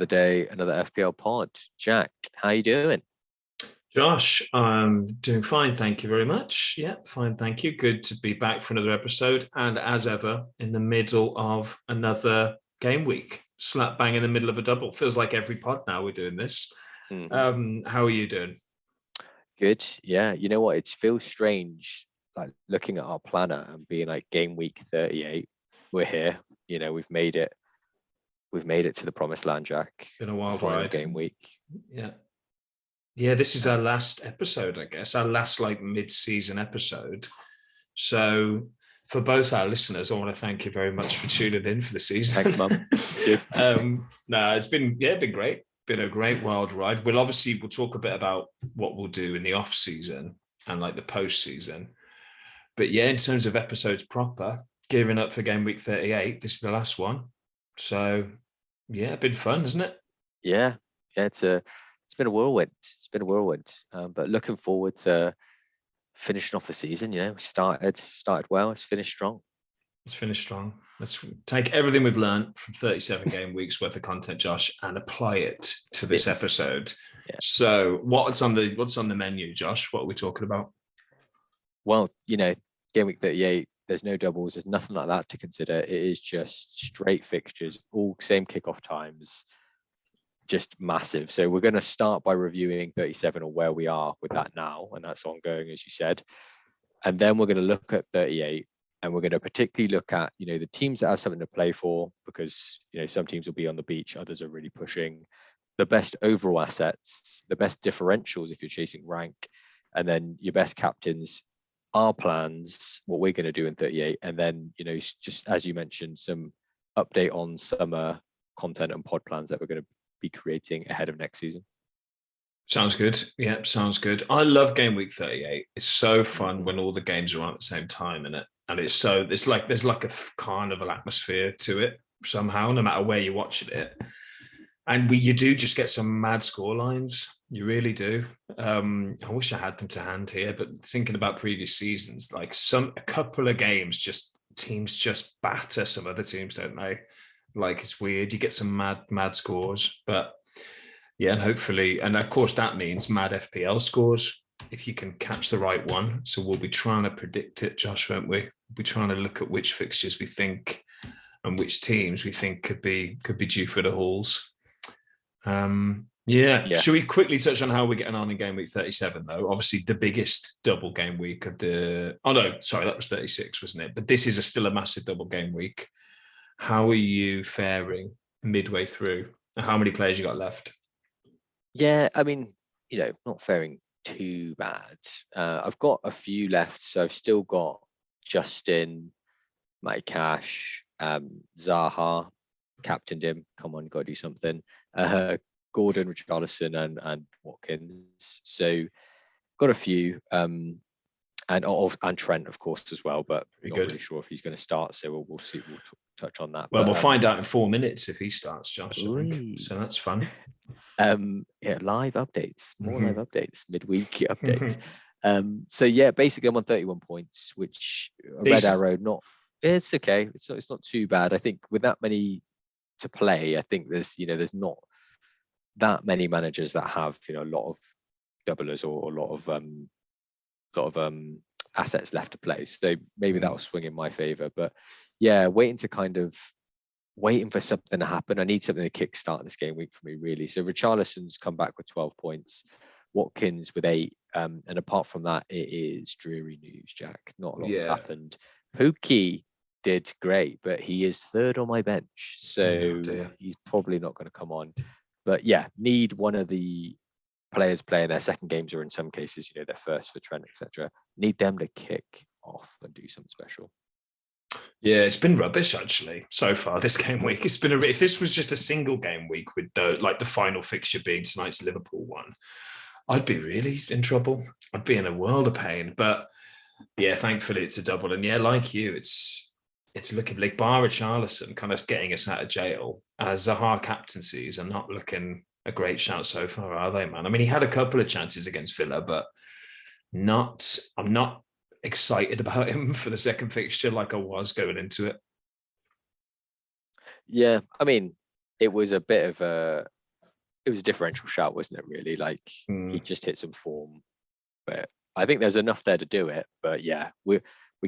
Another day, another FPL pod. Jack, how you doing? Josh, I'm doing fine. Thank you very much. Yeah, fine. Thank you. Good to be back for another episode. And as ever, in the middle of another game week, slap bang in the middle of a double. Feels like every pod now we're doing this. How are you doing? Good. Yeah. You know what? It feels strange, like looking at our planner and being like game week 38. We're here. We've made it. We've made it to the promised land, Jack. Been a wild Final ride. game week. Yeah. Yeah, this is our last episode, I guess, our last mid-season episode. So for both our listeners, I want to thank you very much for tuning in for the season. Thanks, Mum. Cheers. It's been great. Been a great wild ride. We'll talk a bit about what we'll do in the off season and like the post season. But yeah, in terms of episodes proper, gearing up for game week 38, this is the last one. So yeah, been fun, isn't it? Yeah. It's been a whirlwind. But looking forward to finishing off the season. We started well. It's finished strong. Let's take everything we've learned from 37 game weeks worth of content, Josh, and apply it to this episode. Yeah. So what's on the menu, Josh? What are we talking about? Well, game week 38, there's no doubles. There's nothing like that to consider. It is just straight fixtures, all same kickoff times, just massive. So we're going to start by reviewing 37 or where we are with that now. And that's ongoing, as you said. And then we're going to look at 38. And we're going to particularly look at, the teams that have something to play for, because, some teams will be on the beach, others are really pushing the best overall assets, the best differentials if you're chasing rank, and then your best captains, our plans, what we're going to do in 38. And then, just as you mentioned, some update on summer content and pod plans that we're going to be creating ahead of next season. Sounds good. Yeah, sounds good. I love game week 38. It's so fun when all the games are on at the same time, isn't it? And there's like a carnival atmosphere to it somehow, no matter where you're watching it. And you do just get some mad score lines. You really do. I wish I had them to hand here, but thinking about previous seasons, like a couple of games, teams just batter some other teams, don't they? Like, it's weird. You get some mad scores, but yeah, and hopefully, and of course that means mad FPL scores if you can catch the right one. So we'll be trying to predict it, Josh, won't we? We'll be trying to look at which fixtures we think and which teams we think could be due for the hauls. Yeah. Should we quickly touch on how we're getting on in game week 37 though? Obviously the biggest double game week of that was 36, wasn't it? But this is still a massive double game week. How are you faring midway through? How many players you got left? Yeah, I mean, not faring too bad. I've got a few left, so I've still got Justin, Matty Cash, Zaha, captained him. Come on, got to do something. Gordon, Richarlison, and Watkins. So got a few, and Trent, of course, as well. But not really sure if he's going to start. So we'll see. We'll touch on that. Well, we'll find out in 4 minutes if he starts, Josh. I think. So that's fun. Live updates, more live updates, midweek updates. So yeah, basically I'm on 31 points, which red arrow, it's okay. It's not too bad. I think with that many to play, I think there's not that many managers that have a lot of doublers or a lot of assets left to play. So maybe that'll swing in my favor. But yeah, waiting for something to happen. I need something to kickstart this game week for me, really. So Richarlison's come back with 12 points, Watkins with 8. And apart from that, it is dreary news, Jack. Not a lot has happened. Pookie did great, but he is third on my bench. So he's probably not going to come on. But yeah, need one of the players playing their second games, or in some cases, their first for Trent, etc. Need them to kick off and do something special. Yeah, it's been rubbish actually so far this game week. It's been if this was just a single game week with the final fixture being tonight's Liverpool one, I'd be really in trouble. I'd be in a world of pain. But yeah, thankfully it's a double. And yeah, like you, it's looking like bar Richarlison kind of getting us out of jail. As Zaha captaincies are not looking a great shout so far, are they, man? I mean, he had a couple of chances against Villa, but I'm not excited about him for the second fixture like I was going into it. Yeah, I mean, it was a bit of a differential shout, wasn't it? Really, like he just hit some form, but I think there's enough there to do it. But yeah, we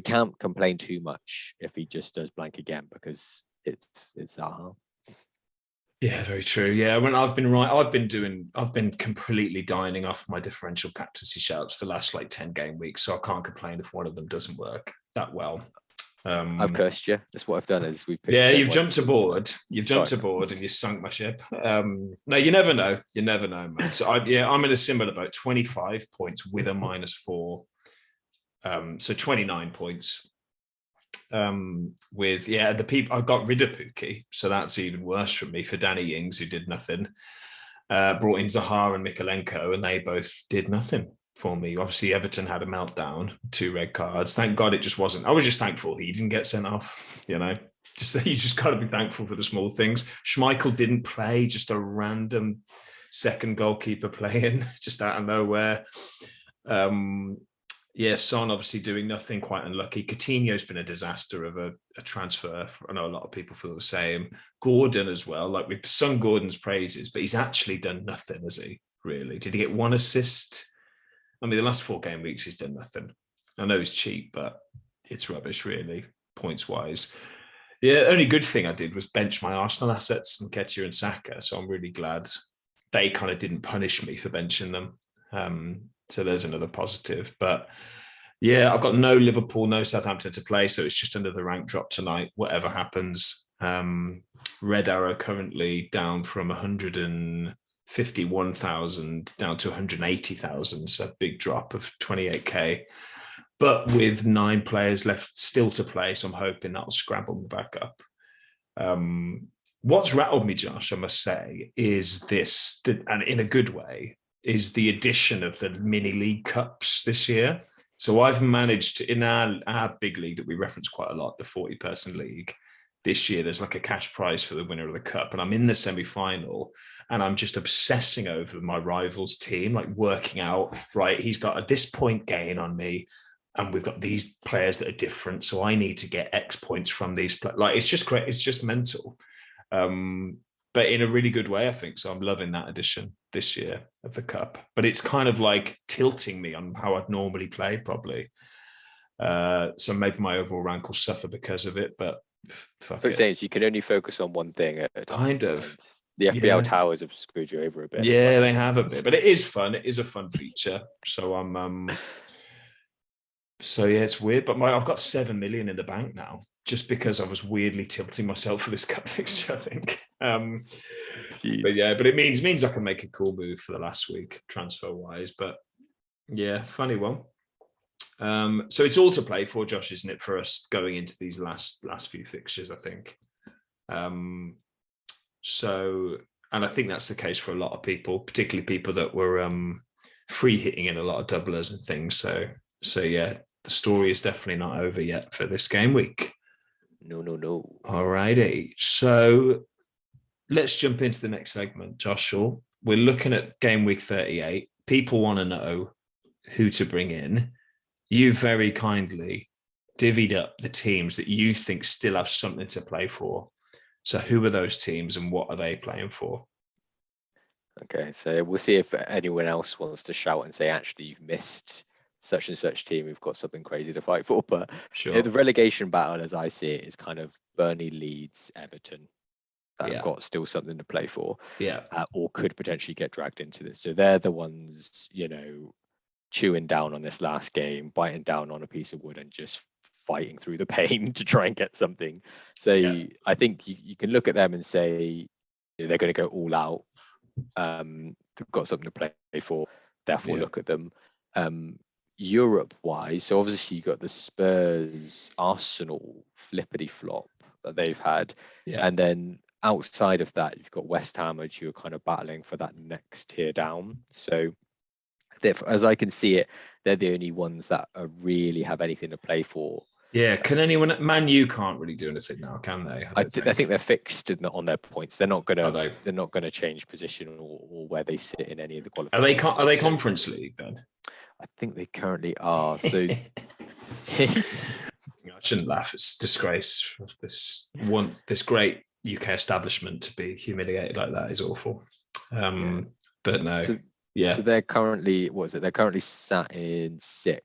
can't complain too much if he just does blank again, because it's our. Yeah, very true. Yeah, when I've been completely dining off my differential captaincy shouts for the last like 10 game weeks, so I can't complain if one of them doesn't work that well. I've cursed you. That's what I've done. Is we yeah, you've jumped aboard. You've jumped aboard and you sunk my ship. No, you never know. You never know, man. So I'm in a similar boat. 25 points with a -4, so 29 points. With the people, I got rid of Pookie, so that's even worse for me. For Danny Ings, who did nothing, brought in Zaha and Mikolenko, and they both did nothing for me. Obviously, Everton had a meltdown, 2 red cards. Thank God it just wasn't. I was just thankful he didn't get sent off. You just got to be thankful for the small things. Schmeichel didn't play, just a random second goalkeeper playing just out of nowhere. Son obviously doing nothing, quite unlucky. Coutinho's been a disaster of a transfer. I know a lot of people feel the same. Gordon as well. Like, we've sung Gordon's praises, but he's actually done nothing, has he? Really? Did he get 1 assist? I mean, the last 4 game weeks, he's done nothing. I know he's cheap, but it's rubbish, really, points-wise. Yeah, only good thing I did was bench my Arsenal assets, Nketiah and Saka, so I'm really glad they kind of didn't punish me for benching them. So there's another positive. But yeah, I've got no Liverpool, no Southampton to play, so it's just another rank drop tonight, whatever happens. Red Arrow currently down from 151,000 down to 180,000, so a big drop of 28k. But with 9 players left still to play, so I'm hoping that'll scramble me back up. What's rattled me, Josh, I must say, is this, and in a good way, is the addition of the mini league cups this year. So I've managed to, in our big league that we reference quite a lot, the 40-person league, this year there's like a cash prize for the winner of the cup, and I'm in the semi-final, and I'm just obsessing over my rival's team, like working out, right, he's got a this point gain on me, and we've got these players that are different, so I need to get X points from these players. Like, it's just great. It's just mental. But in a really good way, I think. So I'm loving that edition this year of the Cup. But it's kind of like tilting me on how I'd normally play, probably. So maybe my overall rank will suffer because of it, but fuck so it. Saying you can only focus on one thing at a time. Kind of. The FPL towers have screwed you over a bit. Yeah, they have a bit, but it is fun. It is a fun feature. So I'm so yeah, it's weird, but I've got 7 million in the bank now, just because I was weirdly tilting myself for this cup fixture, I think. But it means I can make a cool move for the last week transfer wise. But yeah, funny one. So it's all to play for, Josh, isn't it, for us going into these last few fixtures, I think. So, and I think that's the case for a lot of people, particularly people that were free hitting in a lot of doublers and things. So yeah, the story is definitely not over yet for this game week. No. All righty. So let's jump into the next segment, Joshua. We're looking at game week 38. People want to know who to bring in. You very kindly divvied up the teams that you think still have something to play for. So who are those teams and what are they playing for? Okay, so we'll see if anyone else wants to shout and say, actually, you've missed such and such team, we've got something crazy to fight for. But sure. The relegation battle, as I see it, is kind of Burnley, Leeds, Everton that have got still something to play for, or could potentially get dragged into this. So they're the ones, chewing down on this last game, biting down on a piece of wood and just fighting through the pain to try and get something. So I think you can look at them and say they're going to go all out. They've got something to play for, therefore look at them. Europe-wise, so obviously you've got the Spurs, Arsenal flippity flop that they've had, and then outside of that, you've got West Ham, which you're kind of battling for that next tier down. So, as I can see it, they're the only ones that really have anything to play for. Yeah, can anyone? Man, you can't really do anything now, can they? I think they're fixed on their points. They're not gonna. They're not gonna change position or where they sit in any of the qualifications. Are they Conference League then? I think they currently are. So I shouldn't laugh. It's disgrace. This great UK establishment to be humiliated like that is awful. But no, So they're currently, what is it? They're currently sat in 6th,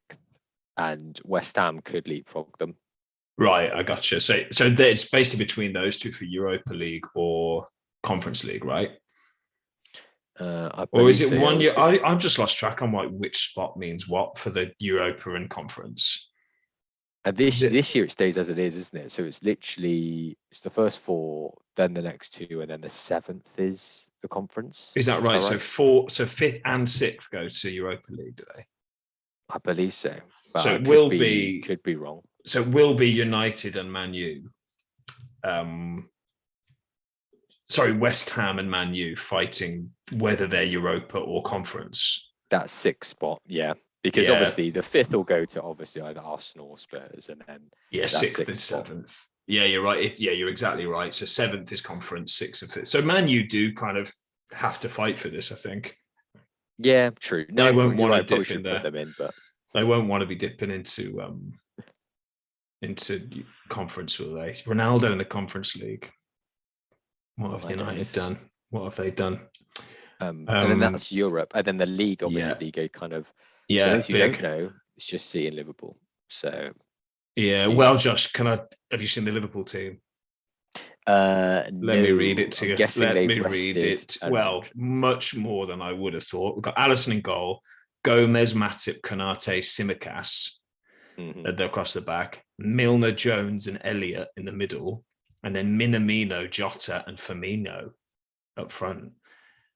and West Ham could leapfrog them. Right, I gotcha. So it's basically between those two for Europa League or Conference League, right? Or is it so, one year? I've just lost track on like which spot means what for the Europa and Conference. And this year it stays as it is, isn't it? So it's literally the first 4, then the next 2, and then the 7th is the Conference. Is that right? So 5th and 6th go to Europa League, do they? I believe so. But So it could be wrong. So it will be United and Man U. West Ham and Man U fighting whether they're Europa or Conference. That 6th spot, yeah. Because obviously the 5th will go to obviously either Arsenal or Spurs, and then 6th and 7th. Yeah, you're right. You're exactly right. So 7th is Conference, 6th and 5th. So Man U do kind of have to fight for this, I think. Yeah, true. No, they won't want to dip in there. Put them in, but they won't want to be dipping into Conference, will they? Ronaldo in the Conference League. What have United done? What have they done? And then that's Europe, and then the league, obviously, go kind of. For those who don't know, it's just City and Liverpool. So well, Josh, have you seen the Liverpool team? Let me read it to you. Let me read it. Well, much more than I would have thought. We've got Alisson in goal, Gomez, Matip, Konate, Tsimikas across the back, Milner, Jones, and Elliott in the middle, and then Minamino, Jota, and Firmino up front.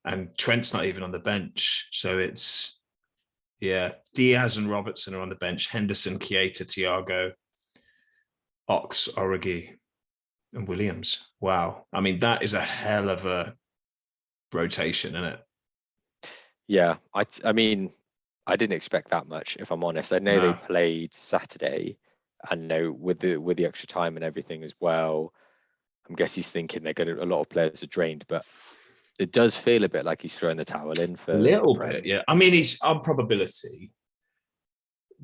And Trent's not even on the bench, so it's Diaz and Robertson are on the bench. Henderson, Keita, Thiago, Ox, Origi, and Williams. Wow. I mean, that is a hell of a rotation, isn't it? Yeah. I mean, I didn't expect that much, if I'm honest. I know they played Saturday, and know with the extra time and everything as well. I guess he's thinking a lot of players are drained, but it does feel a bit like he's throwing the towel in for a little bit, yeah. I mean, he's on probability.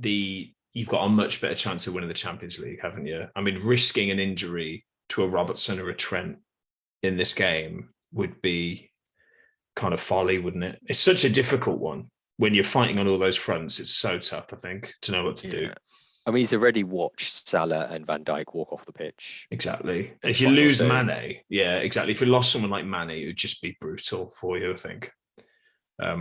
You've got a much better chance of winning the Champions League, haven't you? I mean, risking an injury to a Robertson or a Trent in this game would be kind of folly, wouldn't it? It's such a difficult one when you're fighting on all those fronts. It's so tough, I think, to know what to do. I mean, he's already watched Salah and Van Dijk walk off the pitch. Exactly. If you lose Mane, exactly. If you lost someone like Mane, it would just be brutal for you, I think. But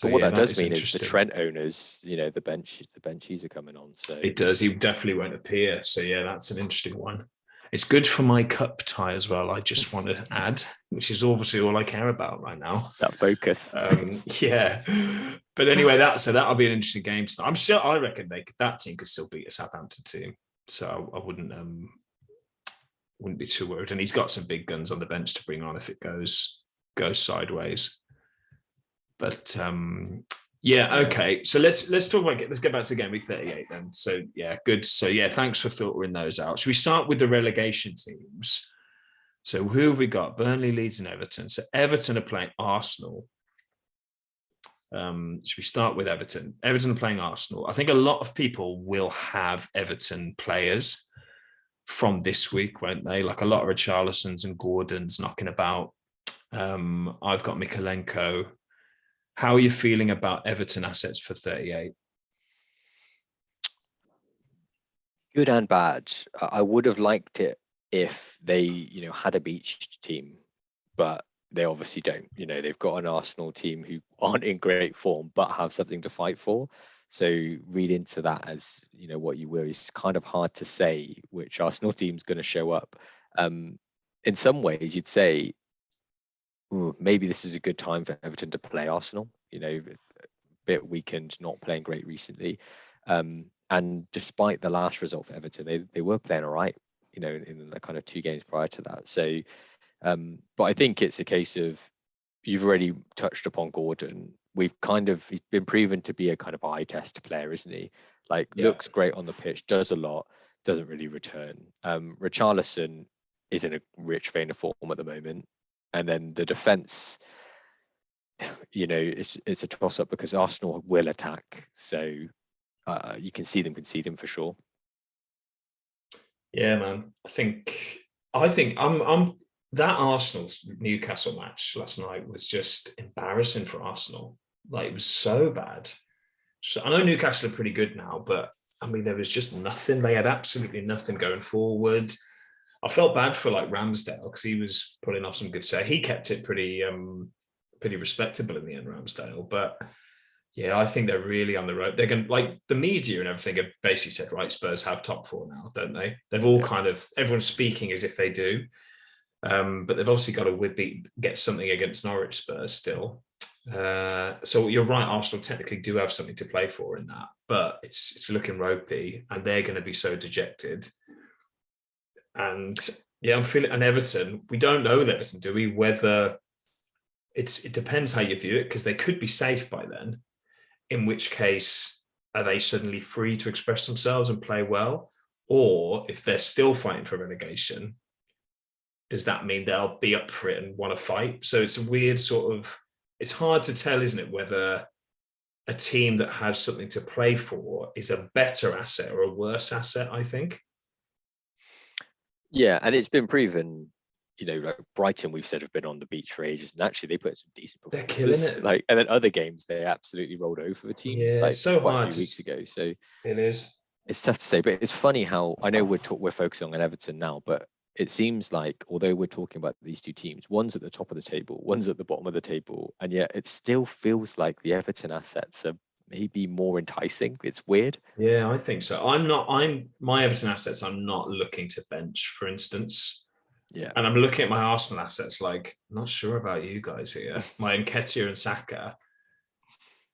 what that does mean is the Trent owners, the benchies are coming on. So it does. He definitely won't appear. So that's an interesting one. It's good for my cup tie as well. I just want to add, which is obviously all I care about right now. That focus. But anyway, that'll be an interesting game. So I reckon that team could still beat a Southampton team. So I wouldn't be too worried. And he's got some big guns on the bench to bring on if it goes sideways. But okay. So let's talk about let's get back to game week 38 then. So good. So thanks for filtering those out. Should we start with the relegation teams? So who have we got? Burnley, Leeds, and Everton. So Everton are playing Arsenal. Should we start with Everton? Everton are playing Arsenal. I think a lot of people will have Everton players from this week, won't they? Like a lot of Richarlisons and Gordons knocking about. I've got Mikalenko. How are you feeling about Everton assets for 38? Good and bad. I would have liked it if they, had a beach team, but they obviously don't. They've got an Arsenal team who aren't in great form, but have something to fight for. So read into that as, what you will. It's kind of hard to say which Arsenal team's going to show up. In some ways, you'd say, maybe this is a good time for Everton to play Arsenal, a bit weakened, not playing great recently. And despite the last result for Everton, they were playing all right, in the kind of 2 games prior to that. So, but I think it's a case of, you've already touched upon Gordon. He's been proven to be a kind of eye test player, isn't he? Looks great on the pitch, does a lot, doesn't really return. Richarlison is in a rich vein of form at the moment. And then the defense, it's a toss-up because Arsenal will attack. So you can see them conceding for sure. Yeah, man. I think I think I'm that Arsenal Newcastle match last night was just embarrassing for Arsenal. Like it was so bad. So I know Newcastle are pretty good now, but I mean there was just nothing. They had absolutely nothing going forward. I felt bad for like Ramsdale because he was pulling off some good set. He kept it pretty respectable in the end, Ramsdale. But yeah, I think they're really on the road. They're going to, like, the media and everything have basically said, right, Spurs have top four now, don't they? They've all kind of, everyone's speaking as if they do. But they've obviously got to get something against Norwich Spurs still. So you're right, Arsenal technically do have something to play for in that, but it's looking ropey and they're going to be so dejected. And yeah, I'm feeling, and Everton, we don't know with Everton, do we? Whether it depends how you view it, because they could be safe by then, in which case, are they suddenly free to express themselves and play well? Or if they're still fighting for relegation, does that mean they'll be up for it and want to fight? So it's a weird sort of, it's hard to tell, isn't it, whether a team that has something to play for is a better asset or a worse asset, I think. Yeah, and it's been proven, like Brighton, we've said have been on the beach for ages, and actually they put some decent performances. They're killing it. Like, and then other games they absolutely rolled over the teams, Yeah, like it's so quite a hard few weeks ago. So it is. it's tough to say, but it's funny how I know we're focusing on Everton now, but it seems like although we're talking about these two teams, one's at the top of the table, one's at the bottom of the table, and yet it still feels like the Everton assets are maybe more enticing. It's weird. Yeah, I think so. My Everton assets, I'm not looking to bench, for instance. Yeah. And I'm looking at my Arsenal assets like, I'm not sure about you guys here. My Nketiah and Saka.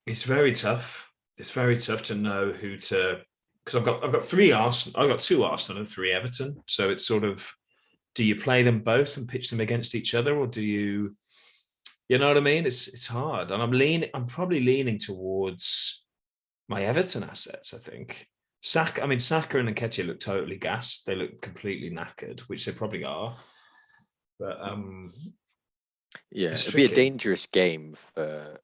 It's very tough. It's very tough to know who to, because I've got three Arsenal, I've got two Arsenal and three Everton. So it's sort of, do you play them both and pitch them against each other, or do you know what I mean? It's hard. And I'm probably leaning towards my Everton assets, I think. Saka and Nketiah look totally gassed. They look completely knackered, which they probably are. But yeah, it'd be a dangerous game for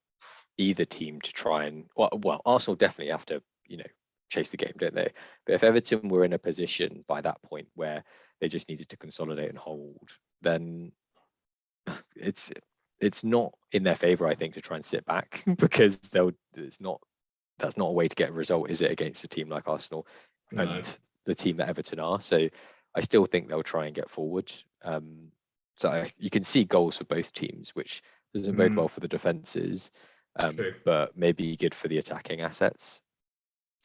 either team to try and well, Arsenal definitely have to, chase the game, don't they? But if Everton were in a position by that point where they just needed to consolidate and hold, then it's not in their favor, I think, to try and sit back because that's not a way to get a result, is it, against a team like Arsenal and the team that Everton are? So I still think they'll try and get forward. So you can see goals for both teams, which doesn't bode well for the defenses, but maybe good for the attacking assets.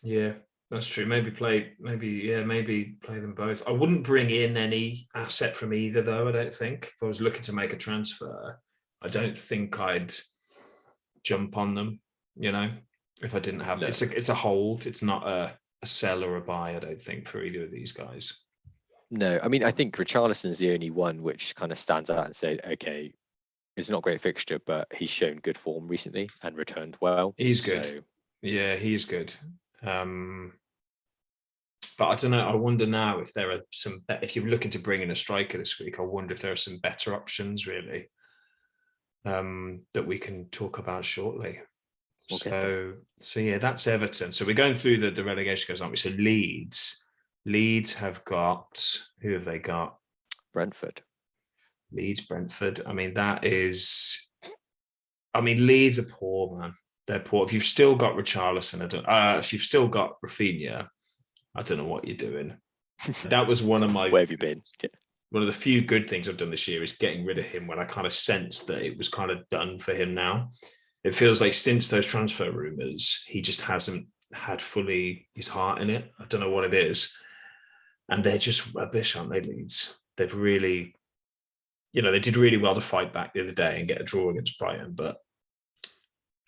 Yeah, that's true. Maybe play them both. I wouldn't bring in any asset from either, though. I don't think. If I was looking to make a transfer, I don't think I'd jump on them. If I didn't have it's a hold. It's not a sell or a buy. I don't think for either of these guys. No, I mean, I think Richarlison's the only one which kind of stands out and said, okay, it's not a great fixture, but he's shown good form recently and returned well. He's good. So, yeah, he's good. But I don't know. I wonder now if there are if you're looking to bring in a striker this week, I wonder if there are some better options really that we can talk about shortly. Okay. So yeah, that's Everton. So we're going through the relegation goes, aren't we? So Leeds have got, who have they got? Brentford. Brentford. I mean, Leeds are poor, man. They're poor. If you've still got Richarlison, if you've still got Rafinha, I don't know what you're doing. That was one of my... Where have you been? One of the few good things I've done this year is getting rid of him when I kind of sensed that it was kind of done for him now. It feels like since those transfer rumours, he just hasn't had fully his heart in it. I don't know what it is. And they're just rubbish, aren't they, Leeds? They've really... they did really well to fight back the other day and get a draw against Brighton, but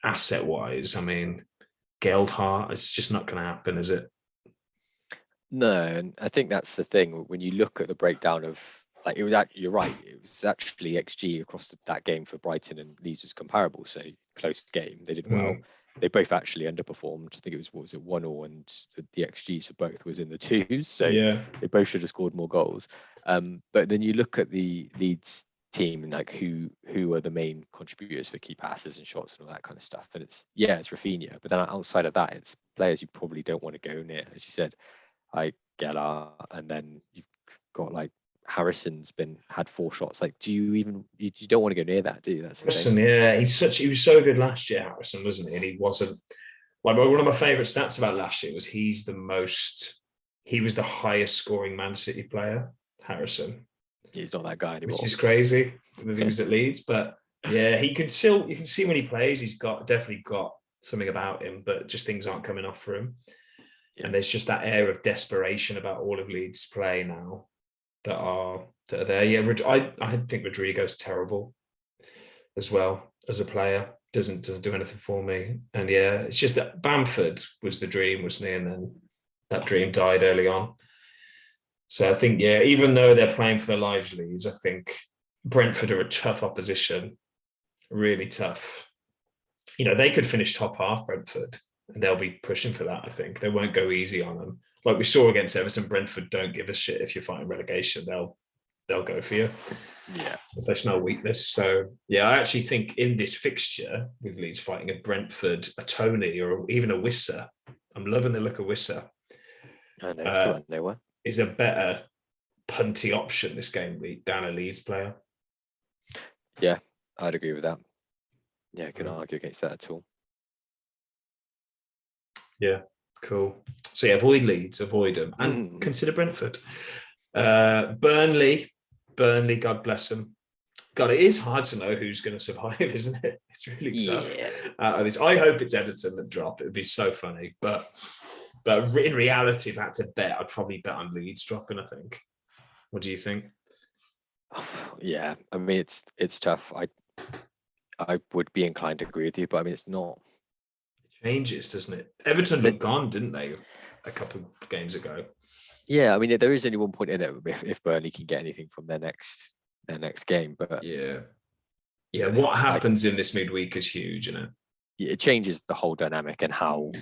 asset-wise, I mean, Geldhart, it's just not going to happen, is it? No, and I think that's the thing. When you look at the breakdown of, like, you're right, it was actually XG across that game for Brighton and Leeds was comparable, so close game. They did well. They both actually underperformed. I think it was 1-1, and the XGs for both was in the twos, so they both should have scored more goals. But then you look at the Leeds team and like who are the main contributors for key passes and shots and all that kind of stuff, and it's Rafinha, but then outside of that, it's players you probably don't want to go near, as you said, like Geller, and then you've got like Harrison's had 4 shots. Like, you don't want to go near that, do you? That's the thing. Harrison, yeah, he was so good last year, Harrison, wasn't he? And he wasn't like one of my favourite stats about last year was he was the highest scoring Man City player, Harrison. He's not that guy anymore. Which is crazy. He was at Leeds, but yeah, you can see when he plays, he's definitely got something about him, but just things aren't coming off for him. Yeah. And there's just that air of desperation about all of Leeds' play now that are there. Yeah, I think Rodrigo's terrible as well as a player. Doesn't do anything for me. And yeah, it's just that Bamford was the dream, wasn't he? And then that dream died early on. So I think, yeah, even though they're playing for their lives, Leeds, I think Brentford are a tough opposition, really tough. You know, they could finish top half, Brentford, and they'll be pushing for that, I think. They won't go easy on them. Like we saw against Everton, Brentford don't give a shit if you're fighting relegation. They'll go for you. Yeah. If they smell weakness. So, yeah, I actually think in this fixture with Leeds fighting a Brentford, a Tony, or even a Wissa, I'm loving the look of Wissa. I know, it's good. They were. Is a better punty option this game week than a Leeds player. Yeah, I'd agree with that. Yeah, I couldn't argue against that at all. Yeah, cool. So yeah, avoid Leeds, avoid them, and consider Brentford. Burnley, God bless them. God, it is hard to know who's going to survive, isn't it? It's really tough. Yeah. I hope it's Everton that drop. It would be so funny, but in reality, if I had to bet, I'd probably bet on Leeds dropping, I think. What do you think? Yeah, I mean, it's tough. I would be inclined to agree with you, but I mean, it's not. It changes, doesn't it? Everton looked gone, didn't they, a couple of games ago? Yeah, I mean, there is only one point in it if Burnley can get anything from their next game. But yeah, what happens in this midweek is huge, isn't it? It changes the whole dynamic and how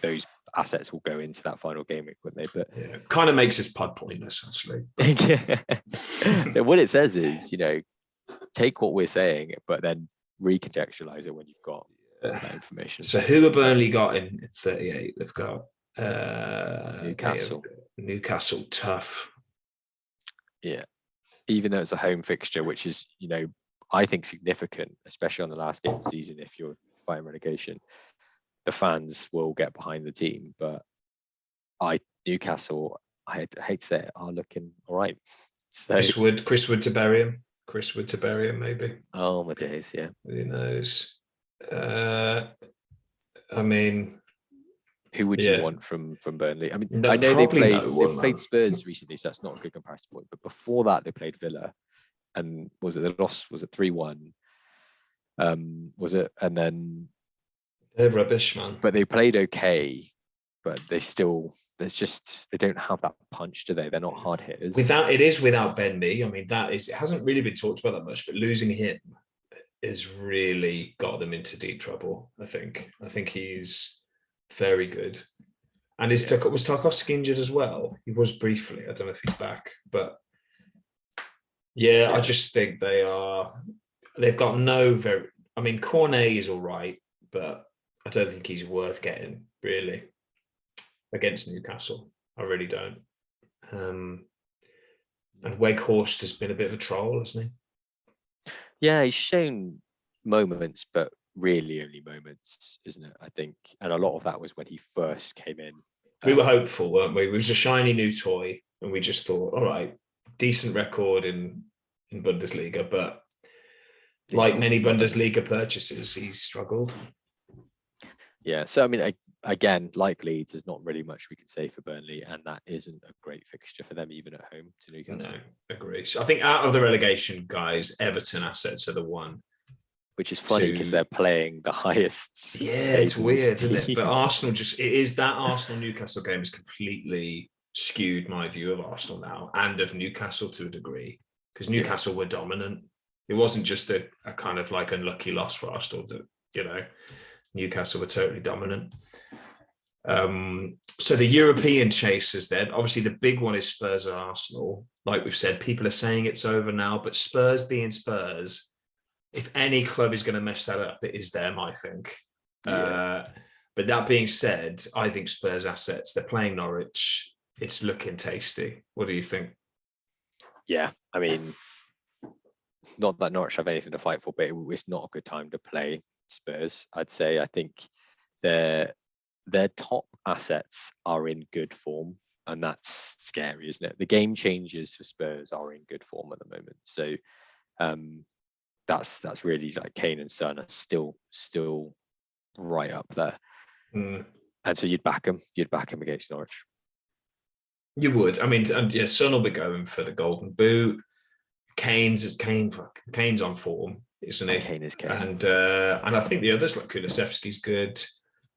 those assets will go into that final game week, wouldn't they? But yeah, kind of makes this pod pointless, actually. What it says is, take what we're saying, but then recontextualize it when you've got that information. So who have Burnley got in 38? They've got Newcastle. Newcastle, tough. Yeah, even though it's a home fixture, which is, I think significant, especially on the last game of the season. If you're fighting relegation, the fans will get behind the team. But Newcastle, I hate to say it, are looking all right. So Chris Wood to bury him, maybe. Oh my days, yeah. Who knows? I mean, who would you want from Burnley? I mean, I know they played Spurs recently, so that's not a good comparison point. But before that, they played Villa, and was it the loss? Was it 3-1? Was it? And then they're rubbish, man. But they played okay, but they don't have that punch, do they? They're not hard hitters. Without Ben Mee. I mean, it hasn't really been talked about that much, but losing him has really got them into deep trouble. I think he's very good. And was Tarkowski injured as well? He was briefly. I don't know if he's back, but yeah. I just think they've got I mean, Cornet is all right, but I don't think he's worth getting really against Newcastle. I really don't. And Weghorst has been a bit of a troll, hasn't he? Yeah, he's shown moments, but really only moments, isn't it? I think, and a lot of that was when he first came in. We were hopeful, weren't we? It was a shiny new toy, and we just thought, all right, decent record in Bundesliga, but like many Bundesliga purchases, he's struggled. Yeah, so I mean, again, like Leeds, there's not really much we can say for Burnley, and that isn't a great fixture for them, even at home to Newcastle. No, agree. So I think out of the relegation guys, Everton assets are the one. Which is funny because they're playing the highest. Yeah, it's weird, isn't it? But Arsenal Arsenal Newcastle game has completely skewed my view of Arsenal now, and of Newcastle to a degree, because Newcastle were dominant. It wasn't just a kind of like unlucky loss for Arsenal. Newcastle were totally dominant. So the European chase is there. Obviously, the big one is Spurs and Arsenal. Like we've said, people are saying it's over now, but Spurs being Spurs, if any club is going to mess that up, it is them, I think. Yeah. But that being said, I think Spurs assets, they're playing Norwich. It's looking tasty. What do you think? Yeah, I mean, not that Norwich have anything to fight for, but it's not a good time to play Spurs. I'd say. I think their top assets are in good form, and that's scary, isn't it? The game changers for Spurs are in good form at the moment. So that's really like Kane and Son are still right up there. And so you'd back them against Norwich. You would. I mean, and yeah, Son will be going for the Golden Boot. Kane's on form, isn't he? Kane is Kane. And I think the others, like Kulusevski's good.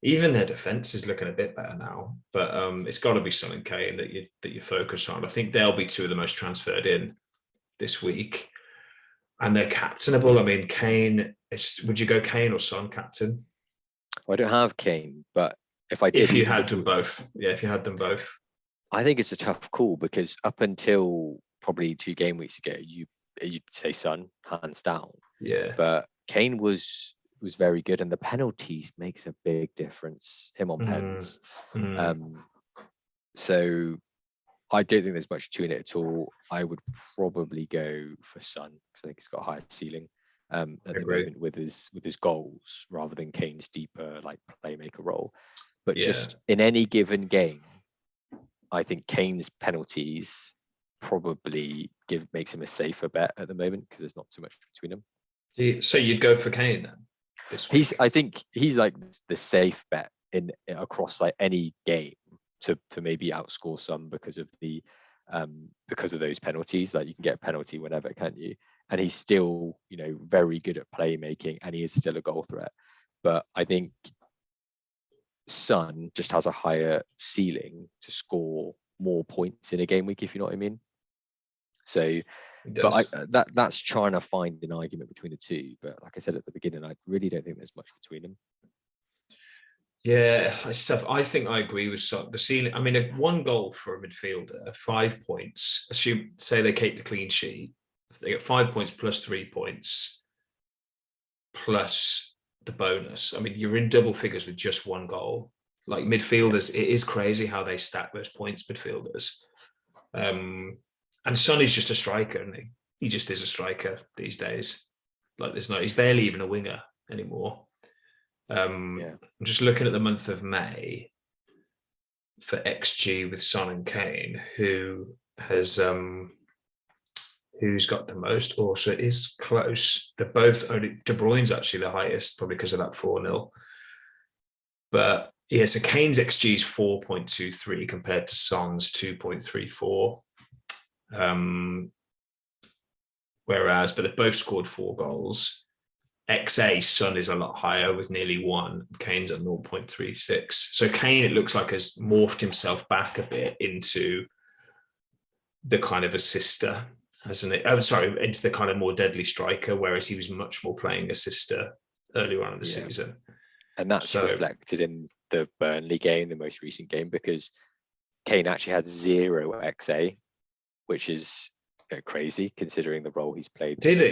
Even their defense is looking a bit better now. But it's got to be Son and Kane that you focus on. I think they'll be two of the most transferred in this week. And they're captainable. I mean, Kane, would you go Kane or Son captain? Well, I don't have Kane, but if I did, if you had them both. Yeah, if you had them both. I think it's a tough call because up until probably 2 game weeks ago, you'd say Son, hands down. Yeah. But Kane was very good, and the penalties makes a big difference. Him on pens. So I don't think there's much between it at all. I would probably go for Son because I think he's got a higher ceiling at the moment with his goals rather than Kane's deeper like playmaker role. But just in any given game, I think Kane's penalties probably makes him a safer bet at the moment because there's not too much between them. So you'd go for Kane then? This week? I think he's like the safe bet in across like any game to maybe outscore some because of those penalties. Like you can get a penalty whenever, can't you? And he's still, very good at playmaking, and he is still a goal threat. But I think Son just has a higher ceiling to score more points in a game week, if you know what I mean. So, but that's trying to find an argument between the two. But like I said at the beginning, I really don't think there's much between them. Yeah, it's tough. I think I agree with the ceiling. I mean, 1 goal for a midfielder, 5 points. Say they keep the clean sheet. If they get 5 points plus 3 points plus the bonus. I mean, you're in double figures with just 1 goal. Like midfielders, it is crazy how they stack those points. Midfielders, and Son is just a striker, isn't he? He just is a striker these days. Like he's barely even a winger anymore. I'm just looking at the month of May for XG with Son and Kane, who's got the most. Also, it is close. They're both only De Bruyne's actually the highest, probably because of that 4-0. But yeah, so Kane's XG is 4.23 compared to Son's 2.34. Whereas, but they both scored 4 goals. XA, Son is a lot higher with nearly 1. Kane's at 0.36. So Kane, it looks like, has morphed himself back a bit into the kind of assister, hasn't it? Oh, sorry, into the kind of more deadly striker, whereas he was much more playing assister earlier on in the season. And that's reflected in the Burnley game, the most recent game, because Kane actually had 0 XA, which is crazy considering the role he's played. Did he?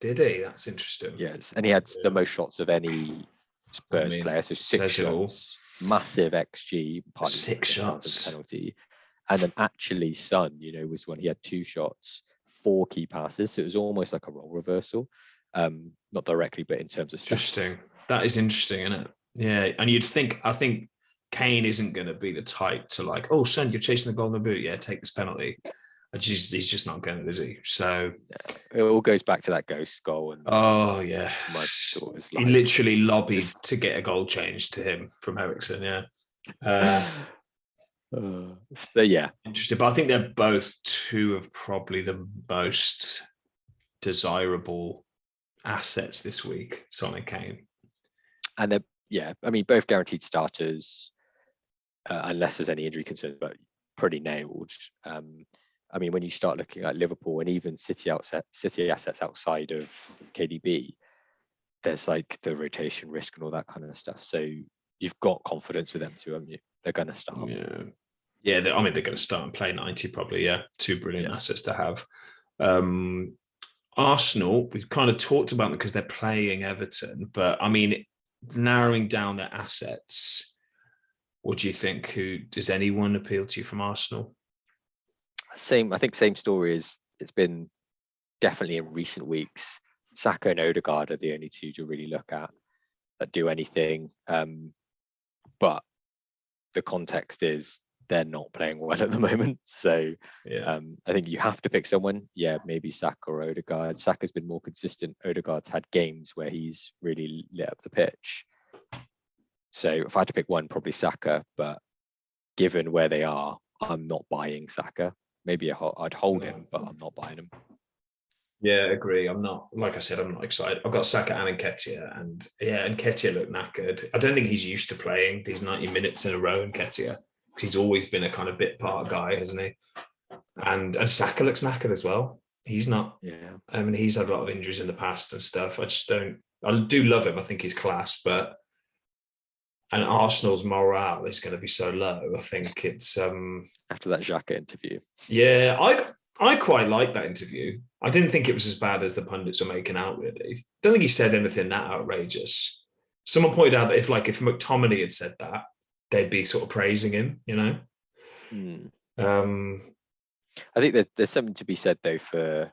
Did he? That's interesting. Yes, and he had the most shots of any Spurs player, so 6 shots, massive XG, partly 6 shots penalty, and then actually Son, was when he had 2 shots, 4 key passes, so it was almost like a role reversal, not directly, but in terms of stats. Interesting. That is interesting, isn't it? Yeah, and I think Kane isn't going to be the type to like, oh, Son, you're chasing the golden boot, take this penalty. He's just not going, is he? So it all goes back to that ghost goal. And he literally lobbied to get a goal changed to him from Eriksen. Interesting. But I think they're both 2 of probably the most desirable assets this week, Son and Kane. And they're, both guaranteed starters, unless there's any injury concerns, but pretty nailed. When you start looking at Liverpool and even City assets outside of KDB, there's like the rotation risk and all that kind of stuff. So you've got confidence with them too, haven't you? They're going to start. They're going to start and play 90 probably. 2 brilliant assets to have. Arsenal, we've kind of talked about them because they're playing Everton, but narrowing down their assets, what do you think? Does anyone appeal to you from Arsenal? I think same story as it's been definitely in recent weeks. Saka and Odegaard are the only two to really look at that do anything. But the context is they're not playing well at the moment. So I think you have to pick someone. Yeah, maybe Saka or Odegaard. Saka's been more consistent. Odegaard's had games where he's really lit up the pitch. So if I had to pick one, probably Saka. But given where they are, I'm not buying Saka. Maybe I'd hold him, but I'm not buying him. Yeah, agree. I'm not, like I said, I'm not excited. I've got Saka and Nketiah, and Nketiah looked knackered. I don't think he's used to playing these 90 minutes in a row, Nketiah, because he's always been a kind of bit part guy, hasn't he? And Saka looks knackered as well. He's not. Yeah. I mean, he's had a lot of injuries in the past and stuff. I just don't. I do love him. I think he's class, but and Arsenal's morale is going to be so low. I think it's after that Xhaka interview. Yeah, I quite like that interview. I didn't think it was as bad as the pundits are making out, really. Don't think he said anything that outrageous. Someone pointed out that if McTominay had said that, they'd be sort of praising him, you know? I think there's something to be said, though, for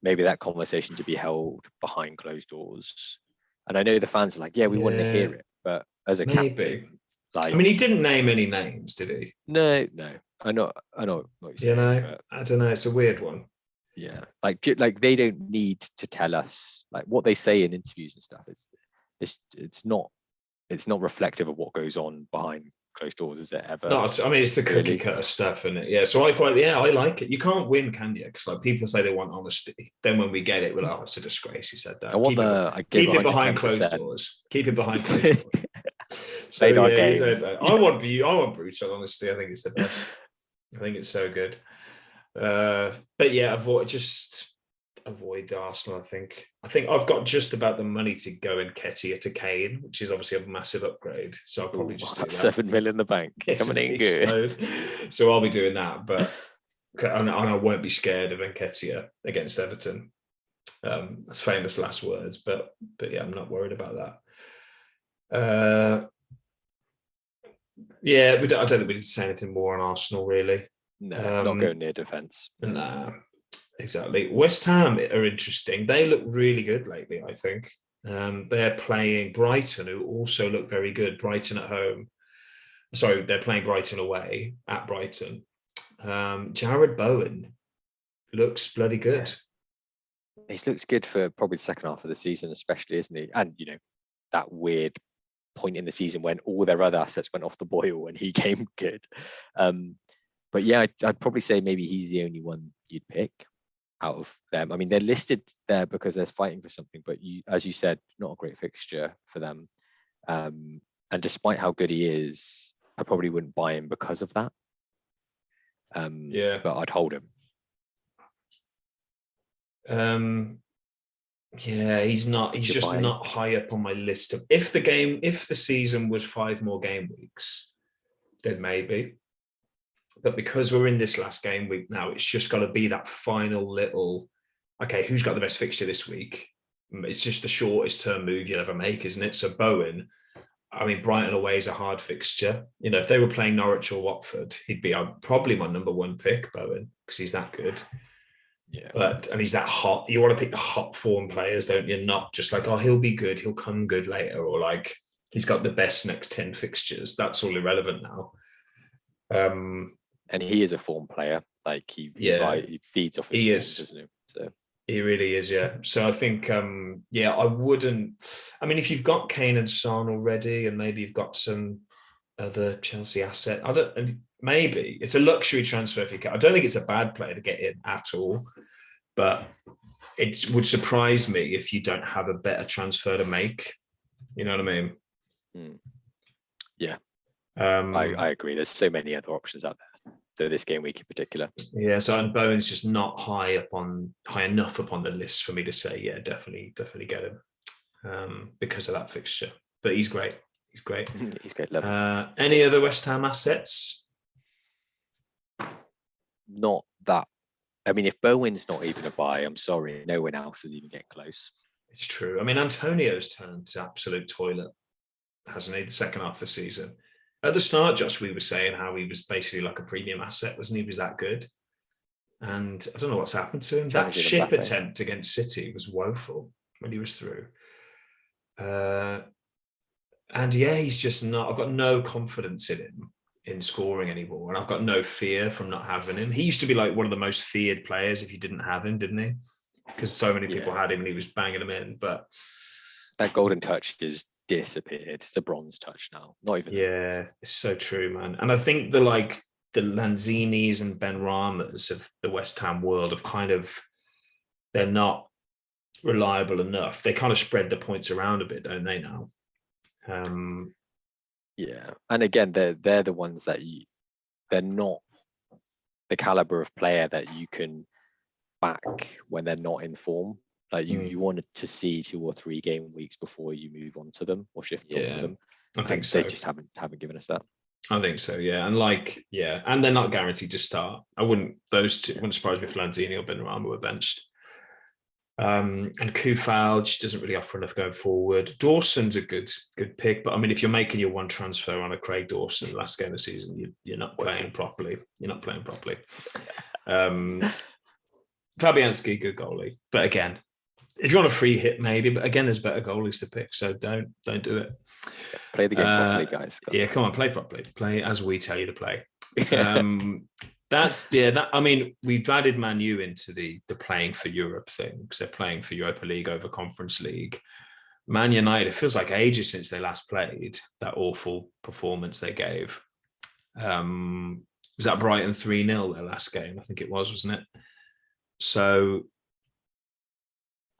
maybe that conversation to be held behind closed doors. And I know the fans are like, we want to hear it. But as a captain, I mean, he didn't name any names, did he? No. I know what you're saying. I don't know. It's a weird one. Yeah, like they don't need to tell us like what they say in interviews and stuff. It's not reflective of what goes on behind closed doors, is it ever? No, I mean it's the cookie cutter stuff, isn't it? Yeah. So I like it. You can't win, can you? Because like people say they want honesty. Then when we get it, we're like, oh, it's a disgrace. He said that. Keep it behind closed doors. Keep it behind closed doors. So I want brutal honesty. I think it's the best. I think it's so good. But yeah, avoid Arsenal. I think I've got just about the money to go in Nketiah to Kane, which is obviously a massive upgrade. So I'll probably just do that. 7 million in the bank. It's coming in good. So I'll be doing that, but and I won't be scared of Nketiah against Everton. That's famous last words, but yeah, I'm not worried about that. I don't think we need to say anything more on Arsenal, really. No, not going near defence. Nah, exactly. West Ham are interesting. They look really good lately, I think. They're playing Brighton, who also look very good. Brighton at home. Sorry, they're playing Brighton away at Brighton. Jared Bowen looks bloody good. He looks good for probably the second half of the season, especially, isn't he? And, that weird point in the season when all their other assets went off the boil and he came good. But yeah, I'd probably say maybe he's the only one you'd pick out of them. I mean, they're listed there because they're fighting for something, but as you said, not a great fixture for them. And despite how good he is, I probably wouldn't buy him because of that. But I'd hold him. He's not. He's just not high up on my list of. If the season was 5 more game weeks, then maybe. But because we're in this last game week now, it's just got to be that final little. Okay, who's got the best fixture this week? It's just the shortest term move you'll ever make, isn't it? So Bowen. I mean, Brighton away is a hard fixture. If they were playing Norwich or Watford, he'd be probably my number 1 pick, Bowen, because he's that good. Yeah, and he's that hot. You want to pick the hot form players, don't you? Not just like, oh, he'll be good, he'll come good later, or like he's got the best next 10 fixtures. That's all irrelevant now. And he is a form player. Like he feeds off his form, doesn't he? So he really is, yeah. So I think, I wouldn't. I mean, if you've got Kane and Son already, and maybe you've got some other Chelsea asset, maybe it's a luxury transfer if you can. I don't think it's a bad player to get in at all, but it would surprise me if you don't have a better transfer to make. You know what I mean? Yeah. I agree. There's so many other options out there for this game week in particular. Yeah, so Bowen's just not high enough up on the list for me to say, yeah, definitely get him because of that fixture. But he's great. He's great. He's great. Any other West Ham assets? Not that. I mean, if Bowen's not even a buy, I'm sorry, no one else is even getting close. It's true. I mean, Antonio's turned to absolute toilet, hasn't he, the second half of the season? At the start, Josh, we were saying how he was basically like a premium asset, wasn't he? He was that good. And I don't know what's happened to him. That Challenging chip Mbappe. attempt against City was woeful when he was through. And yeah, he's just not. I've got no confidence in him in scoring anymore, and I've got no fear from not having him. He used to be like one of the most feared players if you didn't have him, didn't he? Because so many people had him and he was banging them in. But that golden touch has disappeared. It's a bronze touch now. Not even. Yeah, it's so true, man. And I think the Lanzinis and Ben Ramas of the West Ham world have they're not reliable enough. They kind of spread the points around a bit, don't they now? Yeah, and again, they're the ones that they're not the caliber of player that you can back when they're not in form. Like you wanted to see 2 or 3 game weeks before you move on to them or shift on to them. I think so. They just haven't given us that. I think so, yeah. And and they're not guaranteed to start. Wouldn't surprise me if Lanzini or Benrahma were benched. And Kufal just doesn't really offer enough going forward. Dawson's a good pick, but I mean, if you're making your one transfer on a Craig Dawson last game of the season, you're not playing properly. You're not playing properly. Fabianski, good goalie, but again, if you want a free hit, maybe. But again, there's better goalies to pick, so don't do it. Play the game properly, guys. Come on, play properly. Play as we tell you to play. I mean, we've added Man U into the playing for Europe thing because they're playing for Europa League over Conference League. Man United, it feels like ages since they last played. That awful performance they gave. Was that Brighton 3-0 their last game? I think it was, wasn't it? So,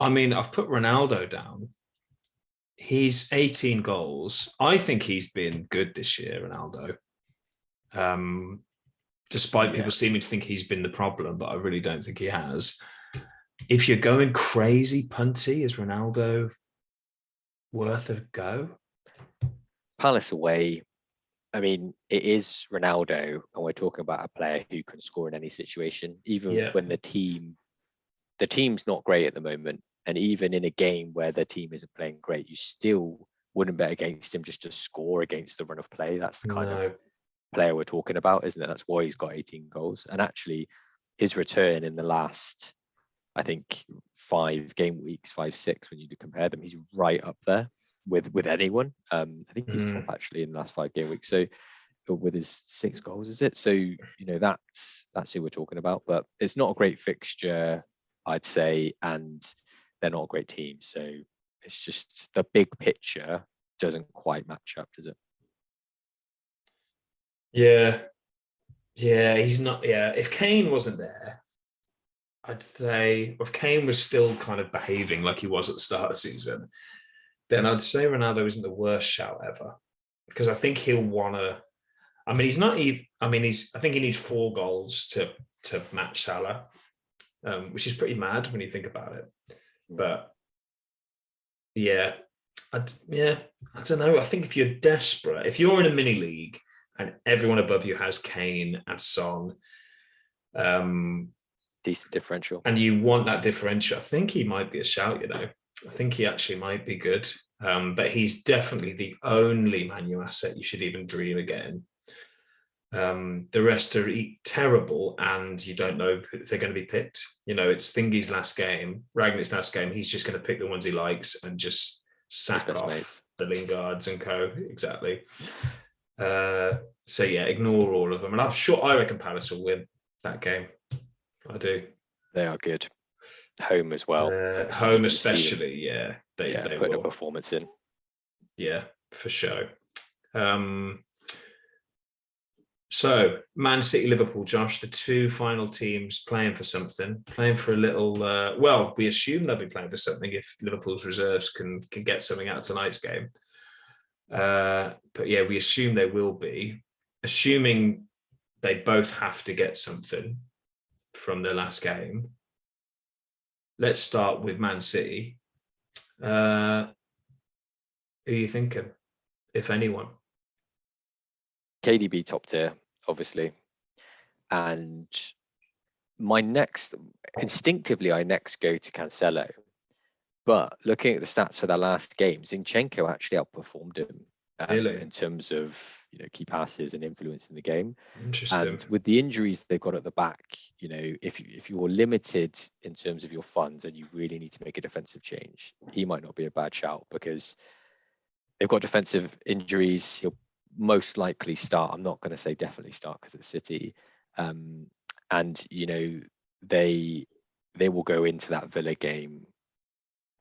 I mean, I've put Ronaldo down. He's 18 goals. I think he's been good this year, Ronaldo. Despite people seeming to think he's been the problem, but I really don't think he has. If you're going crazy punty, is Ronaldo worth a go? Palace away. I mean, it is Ronaldo, and we're talking about a player who can score in any situation, even when the team's not great at the moment. And even in a game where the team isn't playing great, you still wouldn't bet against him just to score against the run of play. That's the kind of player we're talking about, isn't it? That's why he's got 18 goals. And actually, his return in the last, I think, 5 game weeks, 5-6, when you do compare them, he's right up there with anyone. I think he's top actually in the last 5 game weeks. So with his 6 goals, is it? So that's who we're talking about. But it's not a great fixture, I'd say, and they're not a great team. So it's just the big picture doesn't quite match up, does it? Yeah, he's not. Yeah, if Kane wasn't there, I'd say if Kane was still kind of behaving like he was at the start of the season, then I'd say Ronaldo isn't the worst shout ever, because I think he'll want to. I mean, he's not even. I mean, I think he needs 4 goals to match Salah, which is pretty mad when you think about it. But I don't know. I think if you're desperate, if you're in a mini league and everyone above you has Kane and Son, decent differential, and you want that differential, I think he might be a shout. I think he actually might be good. But he's definitely the only Man U asset you should even dream of getting. The rest are terrible, and you don't know if they're going to be picked. It's Thingy's last game, Ragnick's last game. He's just going to pick the ones he likes and just sack off mates. The Lingards and co. Exactly. Ignore all of them. And I reckon Palace will win that game. I do. They are good. Home as well. Home especially, They put will. a performance in. Yeah, for sure. So, Man City, Liverpool, Josh, the 2 final teams playing for something, playing for a little. We assume they'll be playing for something if Liverpool's reserves can get something out of tonight's game. We assume they will be, assuming they both have to get something from their last game. Let's start with Man City. Who are you thinking, if anyone? KDB top tier, obviously. And instinctively, I next go to Cancelo. But looking at the stats for their last game, Zinchenko actually outperformed him Really? in terms of key passes and influence in the game. Interesting. And with the injuries they've got at the back, if you're limited in terms of your funds and you really need to make a defensive change, he might not be a bad shout, because they've got defensive injuries. He'll most likely start. I'm not going to say definitely start because it's City, and they will go into that Villa game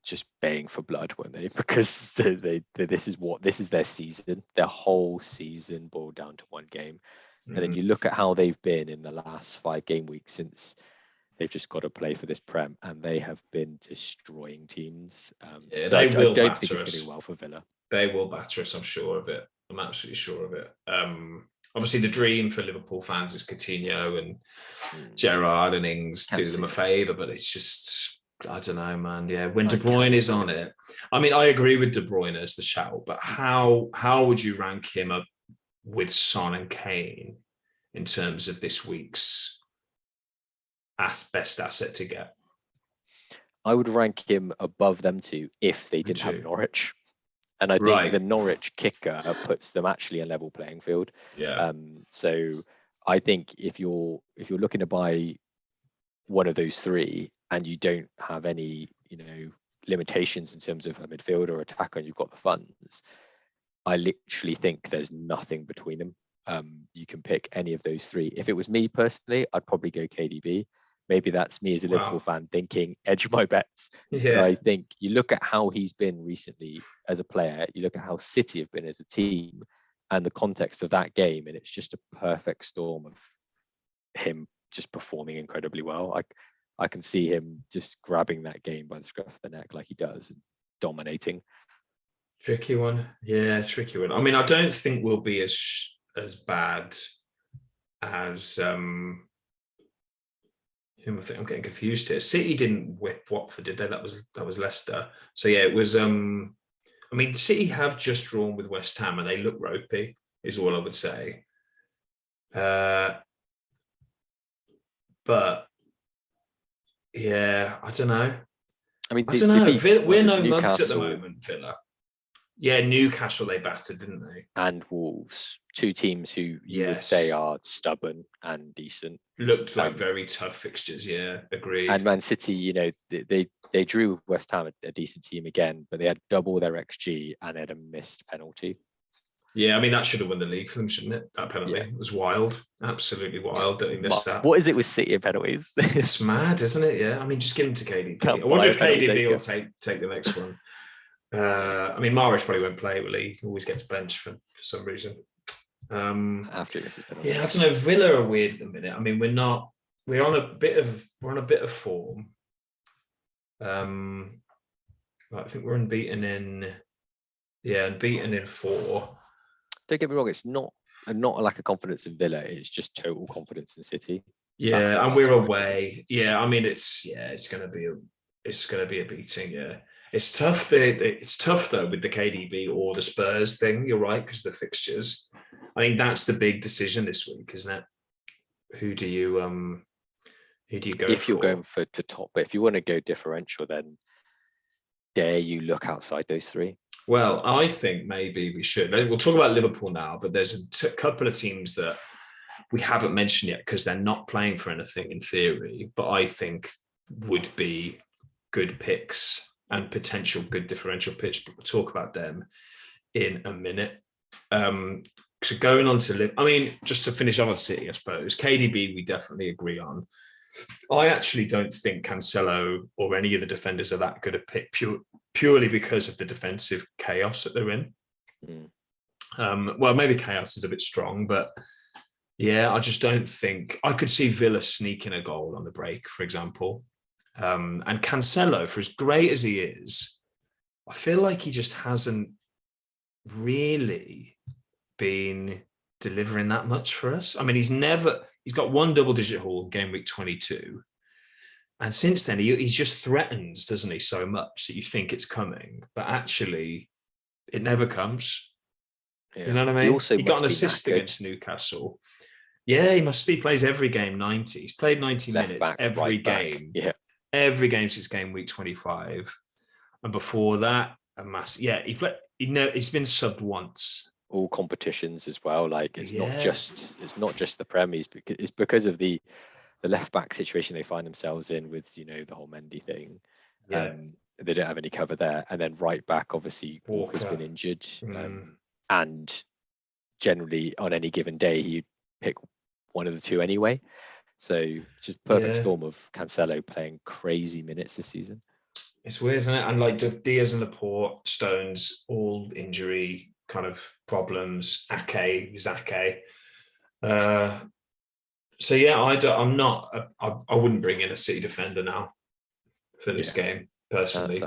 just baying for blood, won't they? Because this is their season. Their whole season boiled down to one game. And then you look at how they've been in the last 5 game weeks since they've just got to play for this Prem, and they have been destroying teams. So I don't think it's going to go well for Villa. They will batter us, I'm sure of it. I'm absolutely sure of it. Obviously, the dream for Liverpool fans is Coutinho and Gerrard and Ings do them a favour, but it's just, I don't know, man. Yeah, when De Bruyne is on it, I mean, I agree with De Bruyne as the shout, but how would you rank him up with Son and Kane in terms of this week's best asset to get? I would rank him above them two if they didn't have Norwich. And I think the Norwich kicker puts them actually a level playing field. Yeah. So I think if you're looking to buy one of those 3 and you don't have any, limitations in terms of a midfielder or attacker, and you've got the funds, I literally think there's nothing between them. You can pick any of those 3. If it was me personally, I'd probably go KDB. Maybe that's me as a Liverpool fan thinking edge my bets. Yeah. But I think you look at how he's been recently as a player, you look at how City have been as a team, and the context of that game, and it's just a perfect storm of him just performing incredibly well. I can see him just grabbing that game by the scruff of the neck like he does and dominating. Tricky one. Yeah, tricky one. I mean, I don't think we'll be as bad as whom I think I'm getting confused here. City didn't whip Watford, did they? That was Leicester. So yeah, it was. I mean, City have just drawn with West Ham, and they look ropey. Is all I would say. But yeah, I don't know. I mean, I don't know. We're no mugs at the moment, Villa. Yeah, Newcastle they battered, didn't they? And Wolves, 2 teams who you would say are stubborn and decent. Looked like very tough fixtures, yeah, agreed. And Man City, they drew West Ham, a decent team again, but they had double their XG and they had a missed penalty. Yeah, I mean, that should have won the league for them, shouldn't it? That penalty was wild. Absolutely wild that he missed that. What is it with City and penalties? It's mad, isn't it? Yeah, I mean, just give them to KDB. I wonder if KDB will take the next one. I mean, Mahrez probably won't play, will he? He always gets benched for some reason. After he misses penalty. Yeah, I don't know. Villa are weird at the minute. I mean, we're on a bit of form. I think we're unbeaten in 4. Don't get me wrong, it's not a lack of confidence in Villa, it's just total confidence in City. Yeah, and we're away. Yeah, I mean it's gonna be a beating, yeah. It's tough. It's tough though with the KDB or the Spurs thing. You're right, because the fixtures. I think that's the big decision this week, isn't it? Who do you go if you're going for top, but if you want to go differential, then dare you look outside those 3? Well, I think maybe we should. We'll talk about Liverpool now, but there's a couple of teams that we haven't mentioned yet because they're not playing for anything in theory, but I think would be good picks and potential good differential pitch. But we'll talk about them in a minute. So going on to I mean, just to finish off on City, I suppose KDB we definitely agree on. I actually don't think Cancelo or any of the defenders are that good a pick purely because of the defensive chaos that they're in. Well, maybe chaos is a bit strong, but yeah, I just don't think I could see Villa sneaking a goal on the break, for example. And Cancelo, for as great as he is, I feel like he just hasn't really been delivering that much for us. I mean, he's got 1 double-digit haul in game week 22. And since then, he just threatens, doesn't he, so much that you think it's coming. But actually, it never comes. Yeah. You know what I mean? He got an assist against Newcastle. Yeah, he plays every game 90. He's played 90 minutes every game. Yeah. Every game since game week 25. And before that, he played. he's been subbed once. All competitions as well. Like it's not Yeah. just the Premiers, because it's because of the left back situation they find themselves in with, you know, the whole Mendy thing. Yeah. They don't have any cover there, and then right back, obviously Walker's been injured, and generally on any given day he'd pick one of the two anyway. So just perfect storm of Cancelo playing crazy minutes this season. It's weird, isn't it? And like Diaz and Laporte, Stones, all injury kind of problems. Ake. So yeah, I wouldn't bring in a City defender now for this game personally.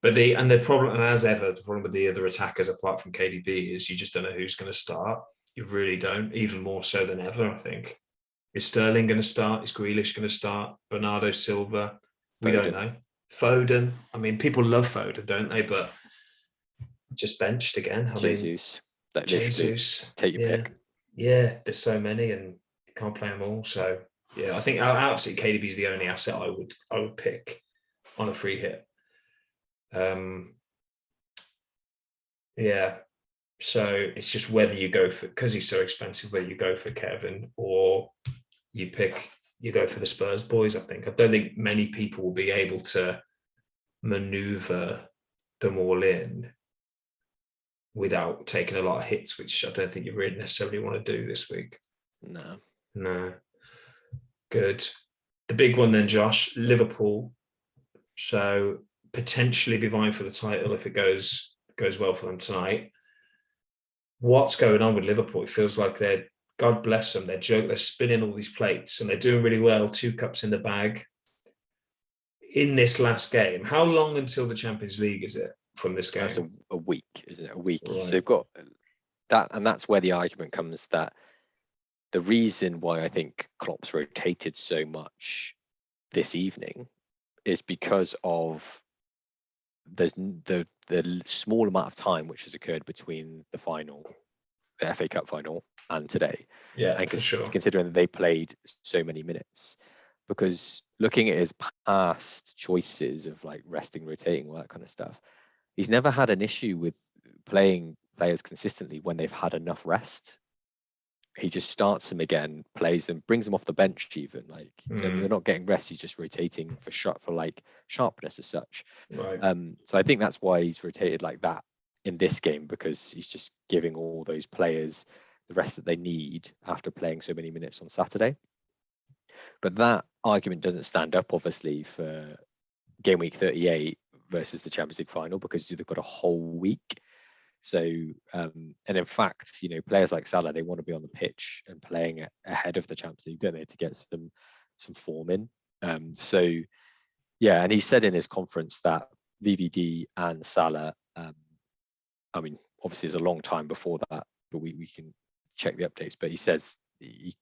But the problem, and as ever, the problem with the other attackers apart from KDB is you just don't know who's going to start. You really don't, even more so than ever, I think. Is Sterling going to start? Is Grealish going to start? Bernardo Silva? We don't know. Foden. I mean, people love Foden, don't they? But just benched again. Jesus. Take your pick. Yeah, there's so many and you can't play them all. So yeah, I think absolutely KDB is the only asset I would pick on a free hit. Yeah. So it's just whether you go for, because he's so expensive, whether you go for Kevin or you go for the Spurs boys. I don't think many people will be able to maneuver them all in without taking a lot of hits, which I don't think you really necessarily want to do this week. No. Good. The big one then, Josh, Liverpool. So potentially be vying for the title if it goes well for them tonight. What's going on with Liverpool? It feels like God bless them, they're spinning all these plates and they're doing really well. 2 cups in the bag. In this last game, how long until the Champions League is it from this game? That's a week, isn't it? A week. Right. So they've got that, and that's where the argument comes that the reason why I think Klopp's rotated so much this evening is because of there's the small amount of time which has occurred between the FA Cup final and today. Yeah, and for sure. Considering that they played so many minutes, because looking at his past choices of like resting, rotating, all that kind of stuff, he's never had an issue with playing players consistently when they've had enough rest. He just starts them again, plays them, brings them off the bench even. Like so they're not getting rest. He's just rotating for like sharpness as such. Right. So I think that's why he's rotated like that in this game, because he's just giving all those players the rest that they need after playing so many minutes on Saturday. But that argument doesn't stand up, obviously, for game week 38 versus the Champions League final, because they've got a whole week. So, and in fact, you know, players like Salah, they want to be on the pitch and playing ahead of the Champions League, don't they, to get some form in. So, yeah, and he said in his conference that VVD and Salah, I mean, obviously it's a long time before that, but we can check the updates. But he says he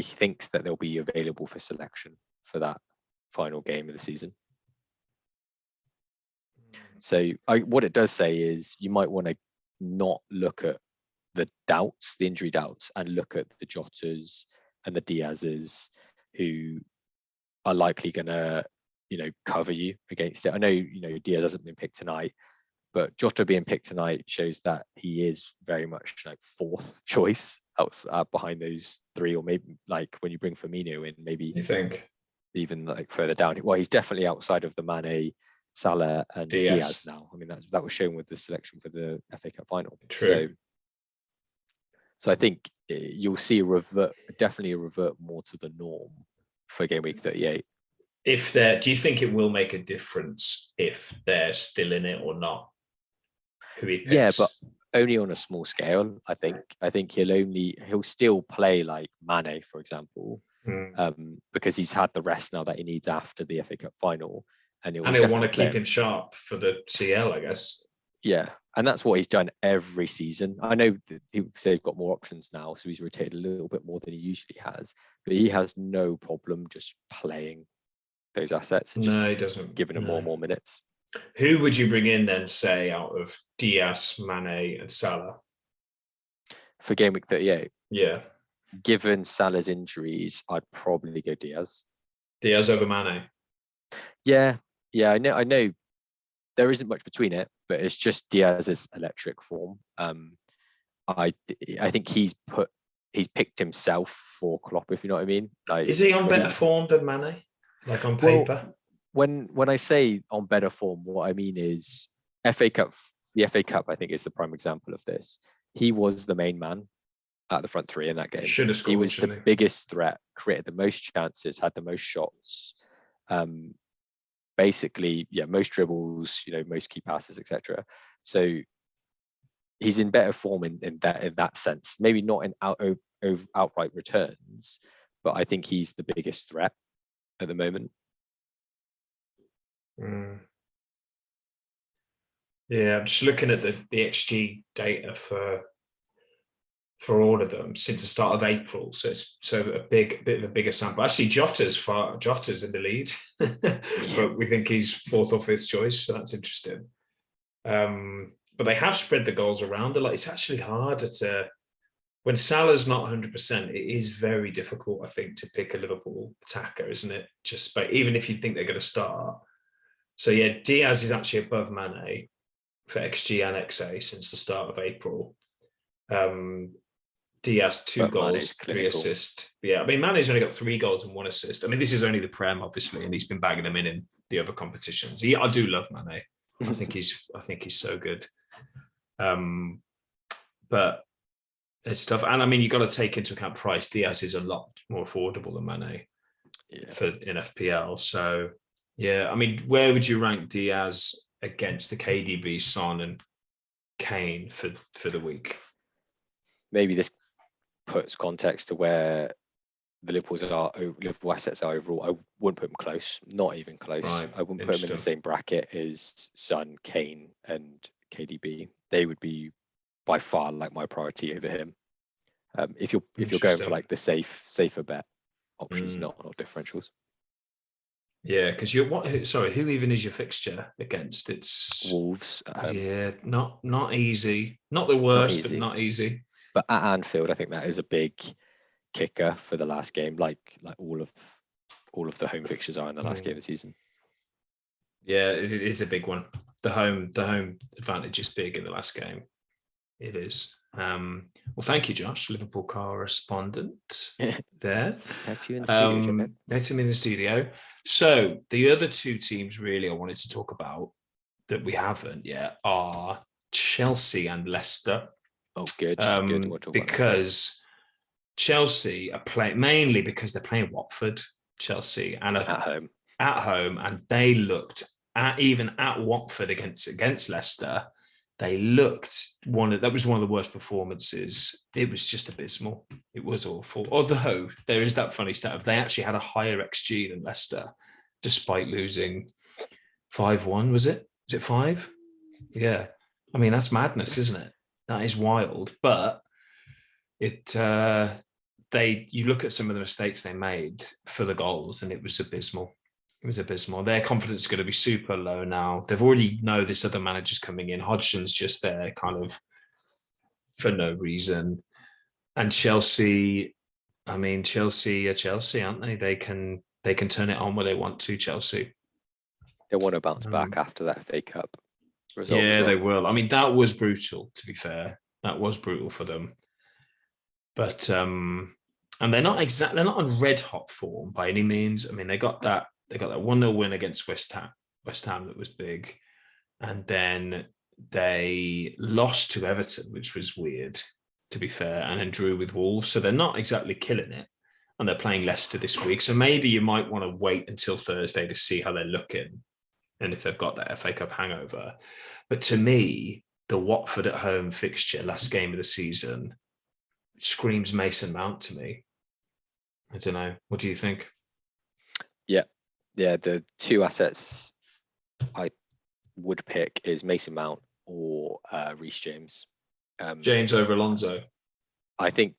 thinks that they'll be available for selection for that final game of the season. So what it does say is you might want to not look at the injury doubts, and look at the Jotas and the Diazes who are likely going to, you know, cover you against it. I know, you know, Diaz hasn't been picked tonight, but Jota being picked tonight shows that he is very much like 4th choice behind those 3, or maybe like when you bring Firmino in, maybe you think even like further down. Well, he's definitely outside of the Mane, Salah and Diaz now. I mean, that was shown with the selection for the FA Cup final. True. So I think you'll see definitely a revert more to the norm for game week 38. Do you think it will make a difference if they're still in it or not? Who he picks? Yeah, but only on a small scale. I think he'll still play like Mane, for example, because he's had the rest now that he needs after the FA Cup final. And he'll want to keep him sharp for the CL, I guess. Yeah, and that's what he's done every season. I know people say they've got more options now, so he's rotated a little bit more than he usually has. But he has no problem just playing those assets and he doesn't. Giving them more and more minutes. Who would you bring in then, say, out of Diaz, Mane and Salah? For game week 38? Yeah. Given Salah's injuries, I'd probably go Diaz. Diaz over Mane? Yeah, I know there isn't much between it, but it's just Diaz's electric form. I think he's picked himself for Klopp, if you know what I mean. Like, is he on better form than Mane? Like on paper? Well, when I say on better form, what I mean is FA Cup. The FA Cup, I think, is the prime example of this. He was the main man at the front three in that game. Should have scored, he was the biggest threat, created the most chances, had the most shots. Basically, most dribbles, most key passes, etc. So he's in better form in that sense. Maybe not in outright returns, but I think he's the biggest threat at the moment. Yeah, I'm just looking at the XG data for all of them since the start of April. So it's a bit of a bigger sample. Actually, Jota's in the lead, but we think he's fourth or fifth choice, so that's interesting. But they have spread the goals around a lot. It's actually harder when Salah's not 100%, it is very difficult, I think, to pick a Liverpool attacker, isn't it? Even if you think they're going to start. So yeah, Diaz is actually above Mane for XG and XA since the start of April. Diaz 2 goals, 3 assists. Yeah, I mean, Mane's only got 3 goals and 1 assist. I mean, this is only the Prem, obviously, and he's been bagging them in the other competitions. I do love Mane. I think he's so good. But it's tough. And I mean, you've got to take into account price. Diaz is a lot more affordable than Mane in FPL. So, yeah, I mean, where would you rank Diaz against the KDB, Son and Kane for the week? Maybe this puts context to where the Liverpool assets are overall. I wouldn't put them close, not even close. Right. I wouldn't put them in the same bracket as Son, Kane, and KDB. They would be by far like my priority over him. If you're going for like the safer bet options, not differentials. Yeah, because who even is your fixture against? It's Wolves. Yeah, not easy. Not the worst, but not easy. But at Anfield, I think that is a big kicker for the last game, like all of the home fixtures are in the last game of the season. Yeah, it is a big one. The home advantage is big in the last game. It is. Well, thank you, Josh, Liverpool correspondent there. Back to you in the studio, Next to me in the studio. So the other 2 teams really I wanted to talk about that we haven't yet are Chelsea and Leicester. Oh, good. Good. Because Chelsea are playing mainly because they're playing Watford, Chelsea, and at home, and they looked even at Watford against Leicester. They looked that was one of the worst performances. It was just abysmal. It was awful. Although there is that funny stat of they actually had a higher XG than Leicester, despite losing 5-1. Was it 5? Yeah. I mean, that's madness, isn't it? That is wild. But you look at some of the mistakes they made for the goals, and it was abysmal. It was abysmal. Their confidence is going to be super low now. They've already know this other manager's coming in. Hodgson's just there kind of for no reason. And Chelsea, I mean, Chelsea are Chelsea, aren't they? They can turn it on where they want to, Chelsea. They want to bounce back after that FA Cup result. Yeah, they will. I mean, that was brutal, to be fair. That was brutal for them. But and they're not on red hot form by any means. I mean, they got that 1-0 win against West Ham that was big. And then they lost to Everton, which was weird, to be fair, and then drew with Wolves. So they're not exactly killing it. And they're playing Leicester this week. So maybe you might want to wait until Thursday to see how they're looking and if they've got that FA Cup hangover. But to me, the Watford at home fixture, last game of the season, screams Mason Mount to me. I don't know. What do you think? Yeah, the 2 assets I would pick is Mason Mount or Reece James. James over Alonso. I think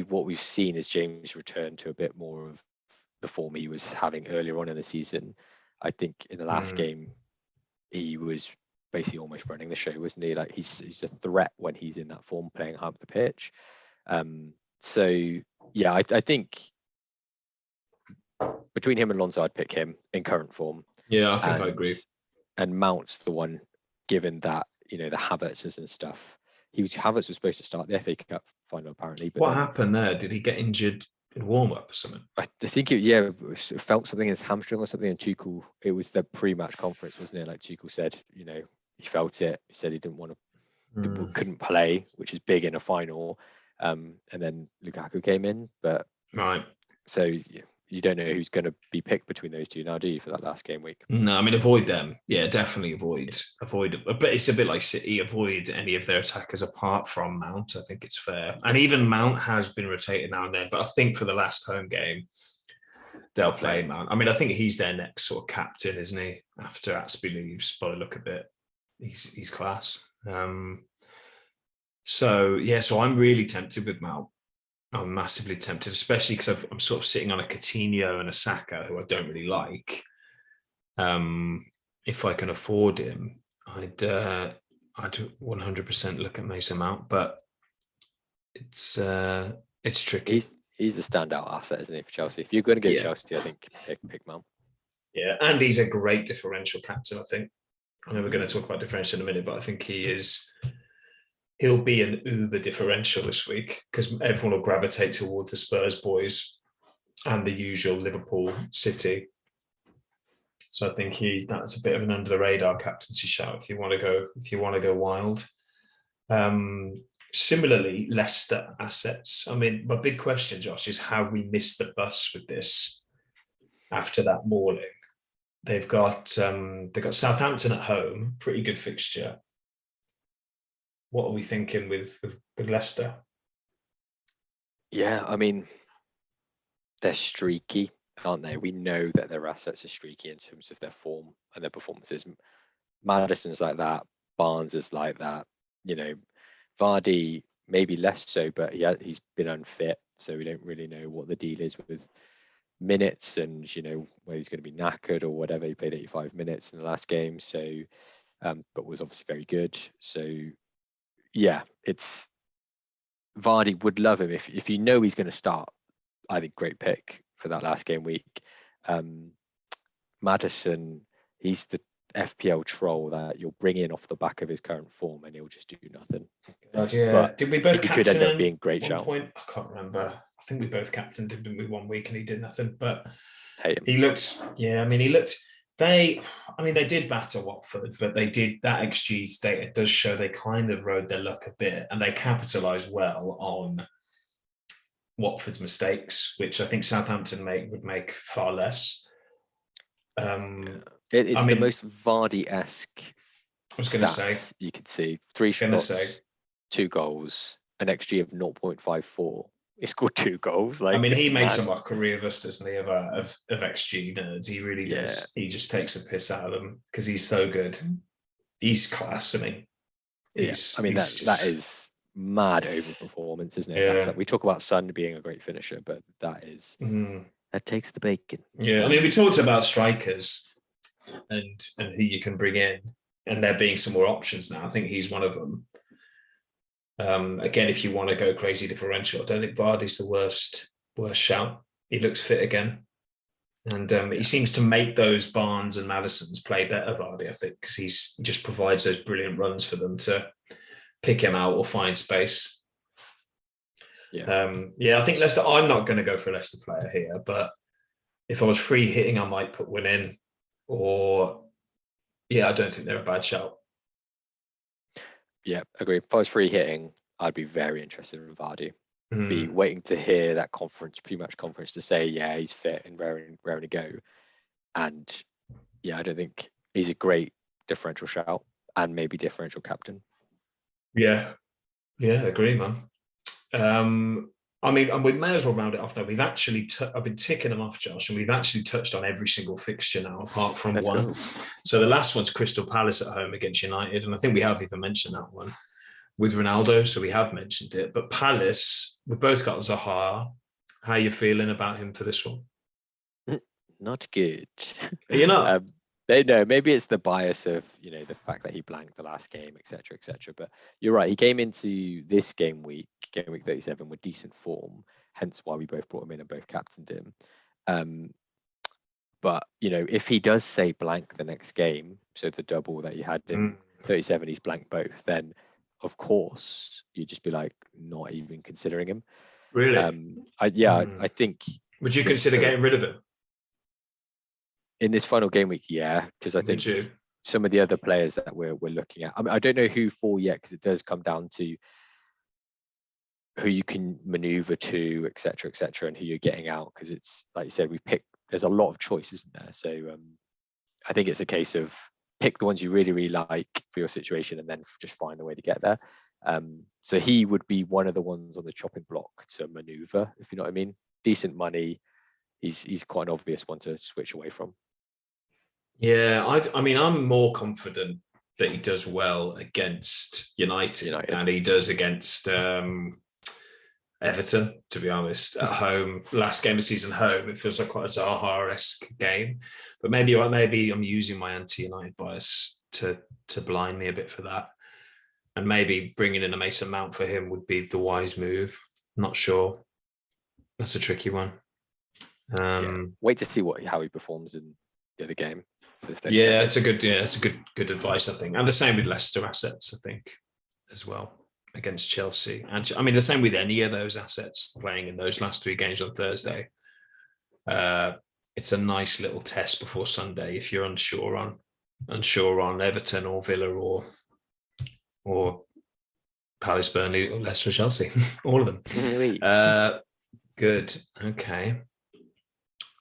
what we've seen is James return to a bit more of the form he was having earlier on in the season. I think in the last game, he was basically almost running the show, wasn't he? Like he's a threat when he's in that form, playing high up the pitch. So yeah, I think between him and Alonso, I'd pick him in current form. Yeah, I think I agree. and Mount's the one, given that, the Havertz's and stuff. Havertz was supposed to start the FA Cup final apparently, but what happened there? Did he get injured in warm up or something? I think it felt something in his hamstring or something. And Tuchel, it was the pre-match conference, wasn't it? Like Tuchel said, he felt it. He said he didn't want to, couldn't play, which is big in a final. And then Lukaku came in, but right. So you don't know who's going to be picked between those two now, do you, for that last game week? No, I mean, avoid them. Yeah, definitely avoid. But it's a bit like City. Avoid any of their attackers apart from Mount. I think it's fair. And even Mount has been rotated now and then. But I think for the last home game, they'll play Mount. I mean, I think he's their next sort of captain, isn't he? After Aspie leaves, by the look of it, he's class. So I'm really tempted with Mount. I'm massively tempted, especially because I'm sort of sitting on a Coutinho and a Saka, who I don't really like. If I can afford him, I'd 100% look at Mason Mount, but it's tricky. He's the standout asset, isn't he, for Chelsea? If you're going to go Chelsea, I think pick Mount. Yeah, and he's a great differential captain, I think. I know we're going to talk about differential in a minute, but I think he'll be an uber differential this week because everyone will gravitate toward the Spurs boys and the usual Liverpool City. So I think that's a bit of an under the radar captaincy shout if you want to go wild. Similarly, Leicester assets. I mean, my big question, Josh, is how we missed the bus with this after that mauling. They've got Southampton at home, pretty good fixture. What are we thinking with Leicester? Yeah, I mean, they're streaky, aren't they? We know that their assets are streaky in terms of their form and their performances. Maddison's like that. Barnes is like that. Vardy maybe less so, but he's been unfit, so we don't really know what the deal is with minutes and whether he's going to be knackered or whatever. He played 85 minutes in the last game, so but was obviously very good. So yeah, it's Vardy. Would love him if he's going to start. I think great pick for that last game week. Maddison, he's the FPL troll that you'll bring in off the back of his current form and he'll just do nothing. God, yeah. But did we both captain could end up being great shout? Point? I can't remember. I think we both captained him, didn't we, 1 week and he did nothing. But he looked. They did batter Watford, but they did. That XG data does show they kind of rode their luck a bit, and they capitalised well on Watford's mistakes, which I think Southampton would make far less. It is the most Vardy-esque. I was going to say you could see 3 shots, 2 goals, an XG of 0.54. He scored 2 goals. He makes a mockery of us, doesn't he? Of XG nerds, he really does. He just takes the piss out of them because he's so good. He's class, isn't he? That is mad overperformance, isn't it? Yeah. We talk about Son being a great finisher, but that is that takes the bacon. Yeah, we talked about strikers and who you can bring in, and there being some more options now. I think he's one of them. Again, if you want to go crazy differential, I don't think Vardy's the worst shout. He looks fit again, and he seems to make those Barnes and Maddisons play better, Vardy, I think, because he just provides those brilliant runs for them to pick him out or find space. I think Leicester. I'm not going to go for a Leicester player here, but if I was free hitting, I might put one in. Or I don't think they're a bad shout. Yeah, agree. If I was free hitting, I'd be very interested in Vardy. Be waiting to hear that pre-match conference to say, he's fit and raring to go. And I don't think he's a great differential shout and maybe differential captain. Yeah, agree, man. And we may as well round it off now. We've actually, I've been ticking them off, Josh, and we've actually touched on every single fixture now, apart from one. Go. So the last one's Crystal Palace at home against United, and I think we have even mentioned that one with Ronaldo, so we have mentioned it. But Palace, we both got Zaha. How are you feeling about him for this one? Not good. You know. Maybe it's the bias of the fact that he blanked the last game, etc., etc. But you're right. He came into this game week 37, with decent form. Hence why we both brought him in and both captained him. But if he does say blank the next game, so the double that he had in 37, he's blank both, then of course you'd just be like not even considering him. Really? I think. Would you consider getting rid of him in this final game week? Yeah, because I think some of the other players that we're looking at. I mean, I don't know who for yet, because it does come down to who you can maneuver to, etc., and who you're getting out. Because it's like you said, there's a lot of choice, isn't there? So I think it's a case of pick the ones you really, really like for your situation, and then just find a way to get there. So he would be one of the ones on the chopping block to maneuver, if you know what I mean. Decent money. He's quite an obvious one to switch away from. Yeah, I mean, I'm more confident that he does well against United. Than he does against Everton, to be honest. At home, last game of season home, it feels like quite a Zaha-esque game. But maybe I'm using my anti-United bias to blind me a bit for that. And maybe bringing in a Mason Mount for him would be the wise move. Not sure. That's a tricky one. Wait to see how he performs in the other game. Yeah, it's a good advice, I think. And the same with Leicester assets, I think, as well, against Chelsea. And I mean, the same with any of those assets playing in those last 3 games on Thursday. It's a nice little test before Sunday if you're unsure on Everton or Villa or Palace, Burnley, or Leicester, Chelsea, all of them. Good. Okay.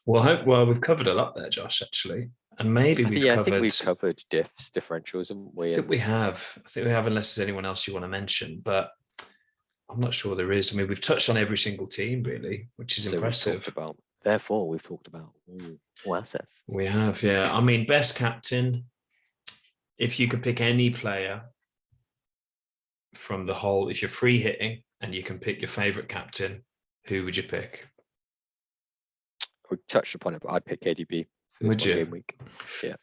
Well, we've covered a lot there, Josh, actually. And maybe I think we've covered differentials, haven't we? I think we have, unless there's anyone else you want to mention, but I'm not sure there is. I mean, we've touched on every single team, really, which is impressive. We've talked about all assets. We have, yeah. I mean, best captain, if you could pick any player from the whole, if you're free hitting and you can pick your favourite captain, who would you pick? We touched upon it, but I'd pick KDB. Would you? Game week. Yeah.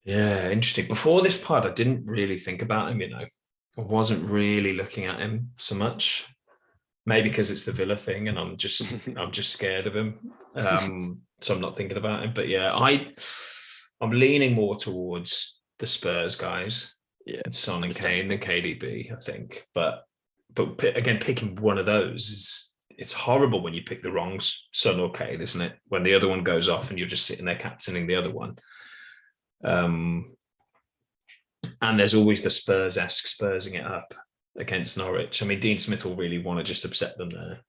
Yeah, interesting. Before this pod, I didn't really think about him, I wasn't really looking at him so much. Maybe because it's the Villa thing and I'm just scared of him. So I'm not thinking about him. But yeah, I'm leaning more towards the Spurs guys. Yeah. Son and Kane and KDB, I think. But again, picking one of those it's horrible when you pick the wrong Son or Kane, isn't it? When the other one goes off and you're just sitting there captaining the other one. And there's always the Spurs-esque Spursing it up against Norwich. I mean, Dean Smith will really want to just upset them there.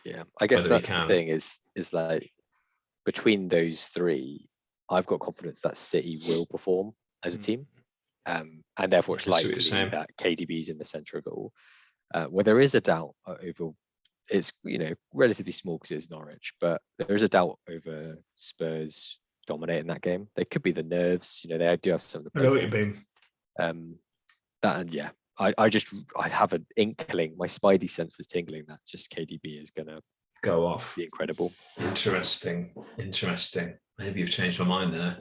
Yeah, I guess that's the thing is like between those 3, I've got confidence that City will perform as a team. And therefore it's likely that KDB's in the centre of it all. Where there is a doubt over, it's relatively small because it's Norwich, but there is a doubt over Spurs dominating that game. They could be the nerves, they do have some of the. I know what you mean. I have an inkling, my spidey sense is tingling that just KDB is gonna go off. Be incredible. Interesting. Maybe you've changed my mind there.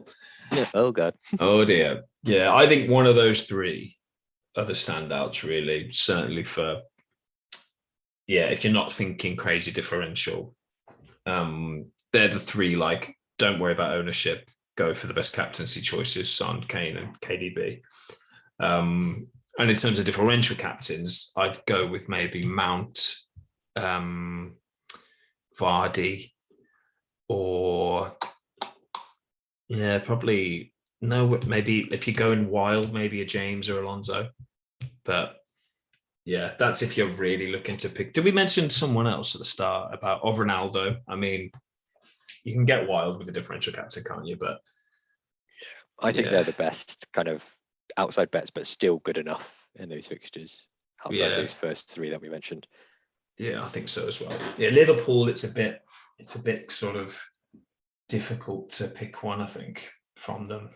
Yeah. Oh god. Oh dear. Yeah, I think one of those 3 are the standouts, really. Certainly for, if you're not thinking crazy differential, they're the 3. Like, don't worry about ownership. Go for the best captaincy choices: Son, Kane, and KDB. And in terms of differential captains, I'd go with maybe Mount, Vardy, or probably maybe if you're going wild, maybe a James or Alonso. But yeah, that's if you're really looking to pick. Did we mention someone else at the start about Ronaldo? I mean, you can get wild with a differential captain, can't you? But I think they're the best kind of outside bets, but still good enough in those fixtures outside those first 3 that we mentioned. Yeah, I think so as well. Yeah, Liverpool, it's a bit sort of difficult to pick one, I think, from them.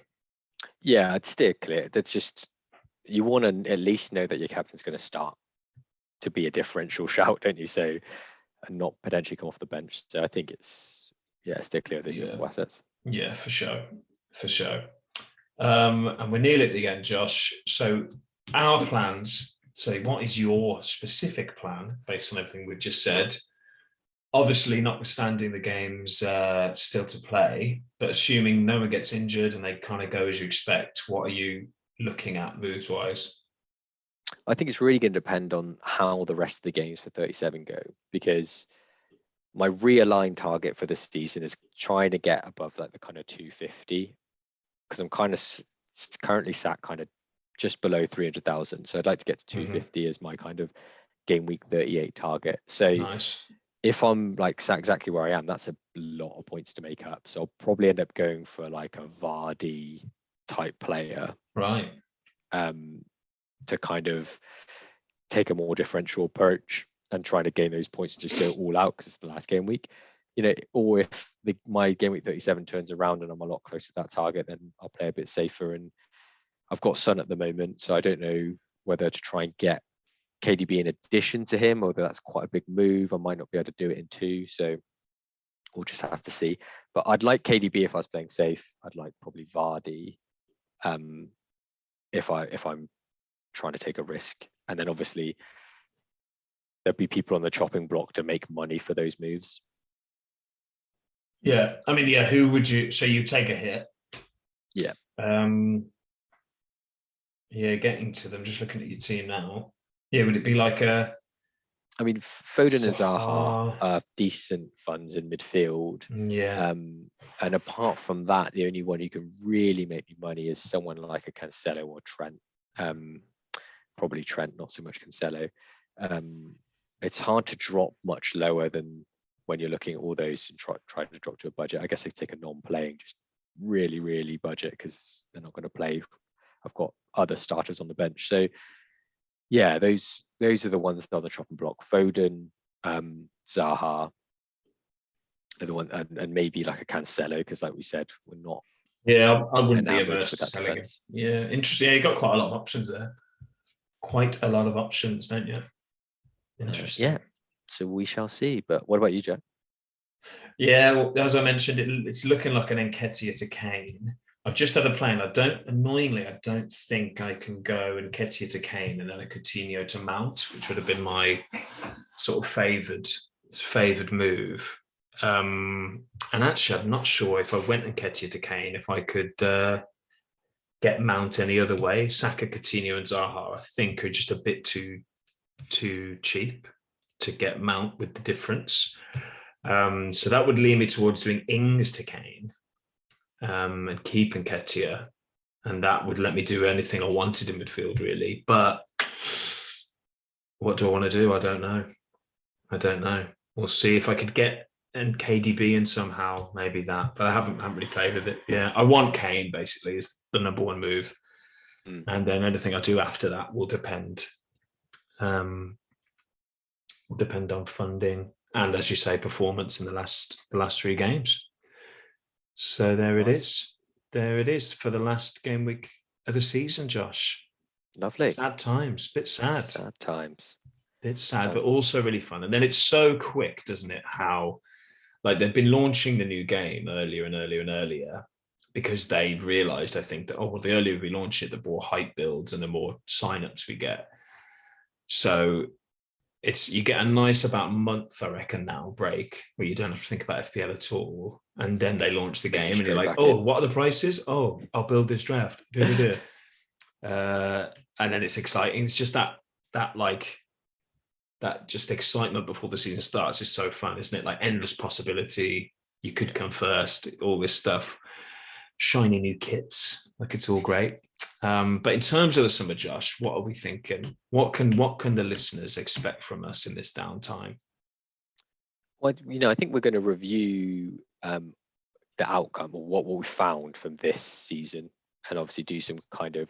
Yeah, I'd steer clear. That's just, you want to at least know that your captain's going to start to be a differential shout, don't you? So, and not potentially come off the bench. So I think it's steer clear of those assets. Yeah, for sure. And we're nearly at the end, Josh. So our plans. So what is your specific plan based on everything we've just said obviously notwithstanding the games still to play, but assuming no one gets injured and they kind of go as you expect, what are you looking at moves wise? I think it's really going to depend on how the rest of the games for 37 go, because my realigned target for this season is trying to get above like the kind of 250, because I'm kind of currently sat kind of just below 300,000. So I'd like to get to 250 as my kind of game week 38 target. So nice. If I'm like sat exactly where I am, that's a lot of points to make up. So I'll probably end up going for like a Vardy type player. Right. To kind of take a more differential approach and try to gain those points and just go all out because it's the last game week. Or if my game week 37 turns around and I'm a lot closer to that target, then I'll play a bit safer. And I've got Son at the moment, so I don't know whether to try and get KDB in addition to him, or that's quite a big move. I might not be able to do it in two, so we'll just have to see. But I'd like KDB if I was playing safe. I'd like probably Vardy if I'm trying to take a risk. And then obviously there'll be people on the chopping block to make money for those moves. Yeah, I mean, yeah. Who would you? So you take a hit. Yeah. Yeah, getting to them. Just looking at your team now. Yeah, would it be like a? I mean, Foden and Zaha are decent funds in midfield. Yeah. And apart from that, the only one who can really make me money is someone like a Cancelo or Trent. Probably Trent, not so much Cancelo. It's hard to drop much lower than when you're looking at all those and try to drop to a budget. I guess I take a non-playing, just really, really budget, because they're not going to play. I've got other starters on the bench. So yeah, those are the ones that are the chopping block. Foden, Zaha, the one, and maybe like a Cancelo, because like we said, we're not. Yeah, I wouldn't be averse to selling it. Defense. Yeah, interesting. Yeah, you got quite a lot of options there. Quite a lot of options, don't you? Interesting. Yeah. So we shall see. But what about you, Joe? Yeah, well, as I mentioned, it's looking like an Nketiah to Kane. I've just had a play, and I don't think I can go Nketiah to Kane and then a Coutinho to Mount, which would have been my sort of favoured move. And actually, I'm not sure if I went Nketiah to Kane, if I could get Mount any other way. Saka, Coutinho, and Zaha, I think, are just a bit too cheap to get Mount with the difference. So that would lead me towards doing Ings to Kane and keep Nketiah, and that would let me do anything I wanted in midfield, really. But what do I want to do? I don't know. We'll see if I could get KDB in somehow, maybe that. But I haven't really played with it. Yeah, I want Kane basically is the number one move, and then anything I do after that will depend. Will depend on funding and, as you say, performance in the last 3 games. So there it is. There it is for the last game week of the season, Josh. Lovely. Sad times. Bit sad. Sad times. Bit sad, but also really fun. And then it's so quick, doesn't it? How, like, they've been launching the new game earlier and earlier and earlier because they've realised, I think, that, the earlier we launch it, the more hype builds and the more signups we get. So you get a nice about month, I reckon, now break where you don't have to think about FPL at all, and then they launch the game and you're like, what are the prices? I'll build this draft. And then it's exciting. It's just that just excitement before the season starts is so fun, isn't it? Like endless possibility. You could come first, all this stuff, shiny new kits, like it's all great. But in terms of the summer, Josh, what are we thinking? What can the listeners expect from us in this downtime? Well, I think we're going to review the outcome or what we found from this season, and obviously do some kind of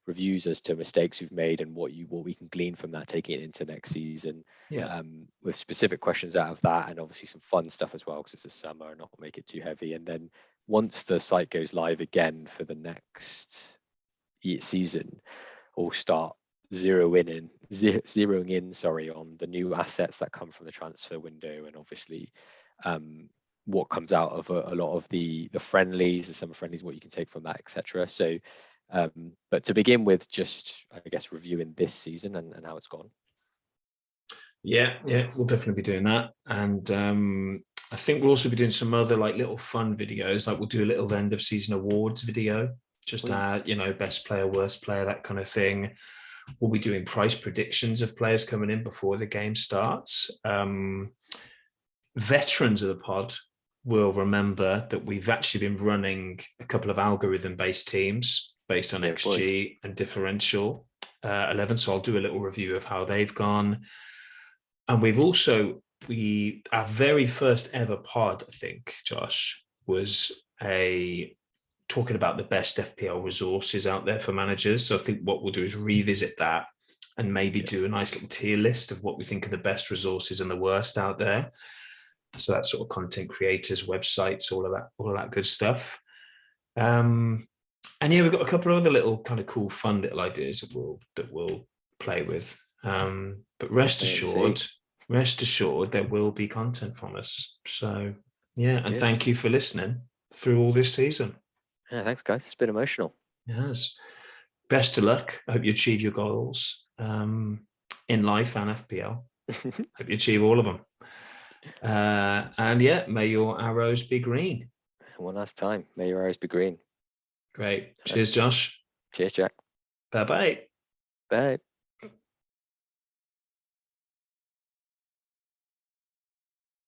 reviews as to mistakes we've made and what we can glean from that, taking it into next season. Yeah. With specific questions out of that, and obviously some fun stuff as well, because it's the summer and not make it too heavy. And then once the site goes live again for the next season, we'll start zeroing in on the new assets that come from the transfer window, and obviously what comes out of a lot of the friendlies, the summer friendlies, what you can take from that, etc. So but to begin with, just I guess reviewing this season and how it's gone. Yeah, we'll definitely be doing that. And I think we'll also be doing some other like little fun videos. Like we'll do a little end of season awards video, just best player, worst player, that kind of thing. We'll be doing price predictions of players coming in before the game starts. Veterans of the pod will remember that we've actually been running a couple of algorithm-based teams based on XG and differential 11. So I'll do a little review of how they've gone. And we've also, our very first ever pod, I think, Josh, was talking about the best FPL resources out there for managers. So I think what we'll do is revisit that and maybe do a nice little tier list of what we think are the best resources and the worst out there. So that's sort of content creators, websites, all of that good stuff. And yeah, we've got a couple of other little kind of cool, fun little ideas that we'll play with. But rest assured, there will be content from us. So yeah, and thank you for listening through all this season. Yeah, thanks, guys. It's been emotional. Yes. Best of luck. I hope you achieve your goals in life and FPL. Hope you achieve all of them. And yeah, may your arrows be green. One last time, may your arrows be green. Great. Cheers, Josh. Cheers, Jack. Bye-bye. Bye.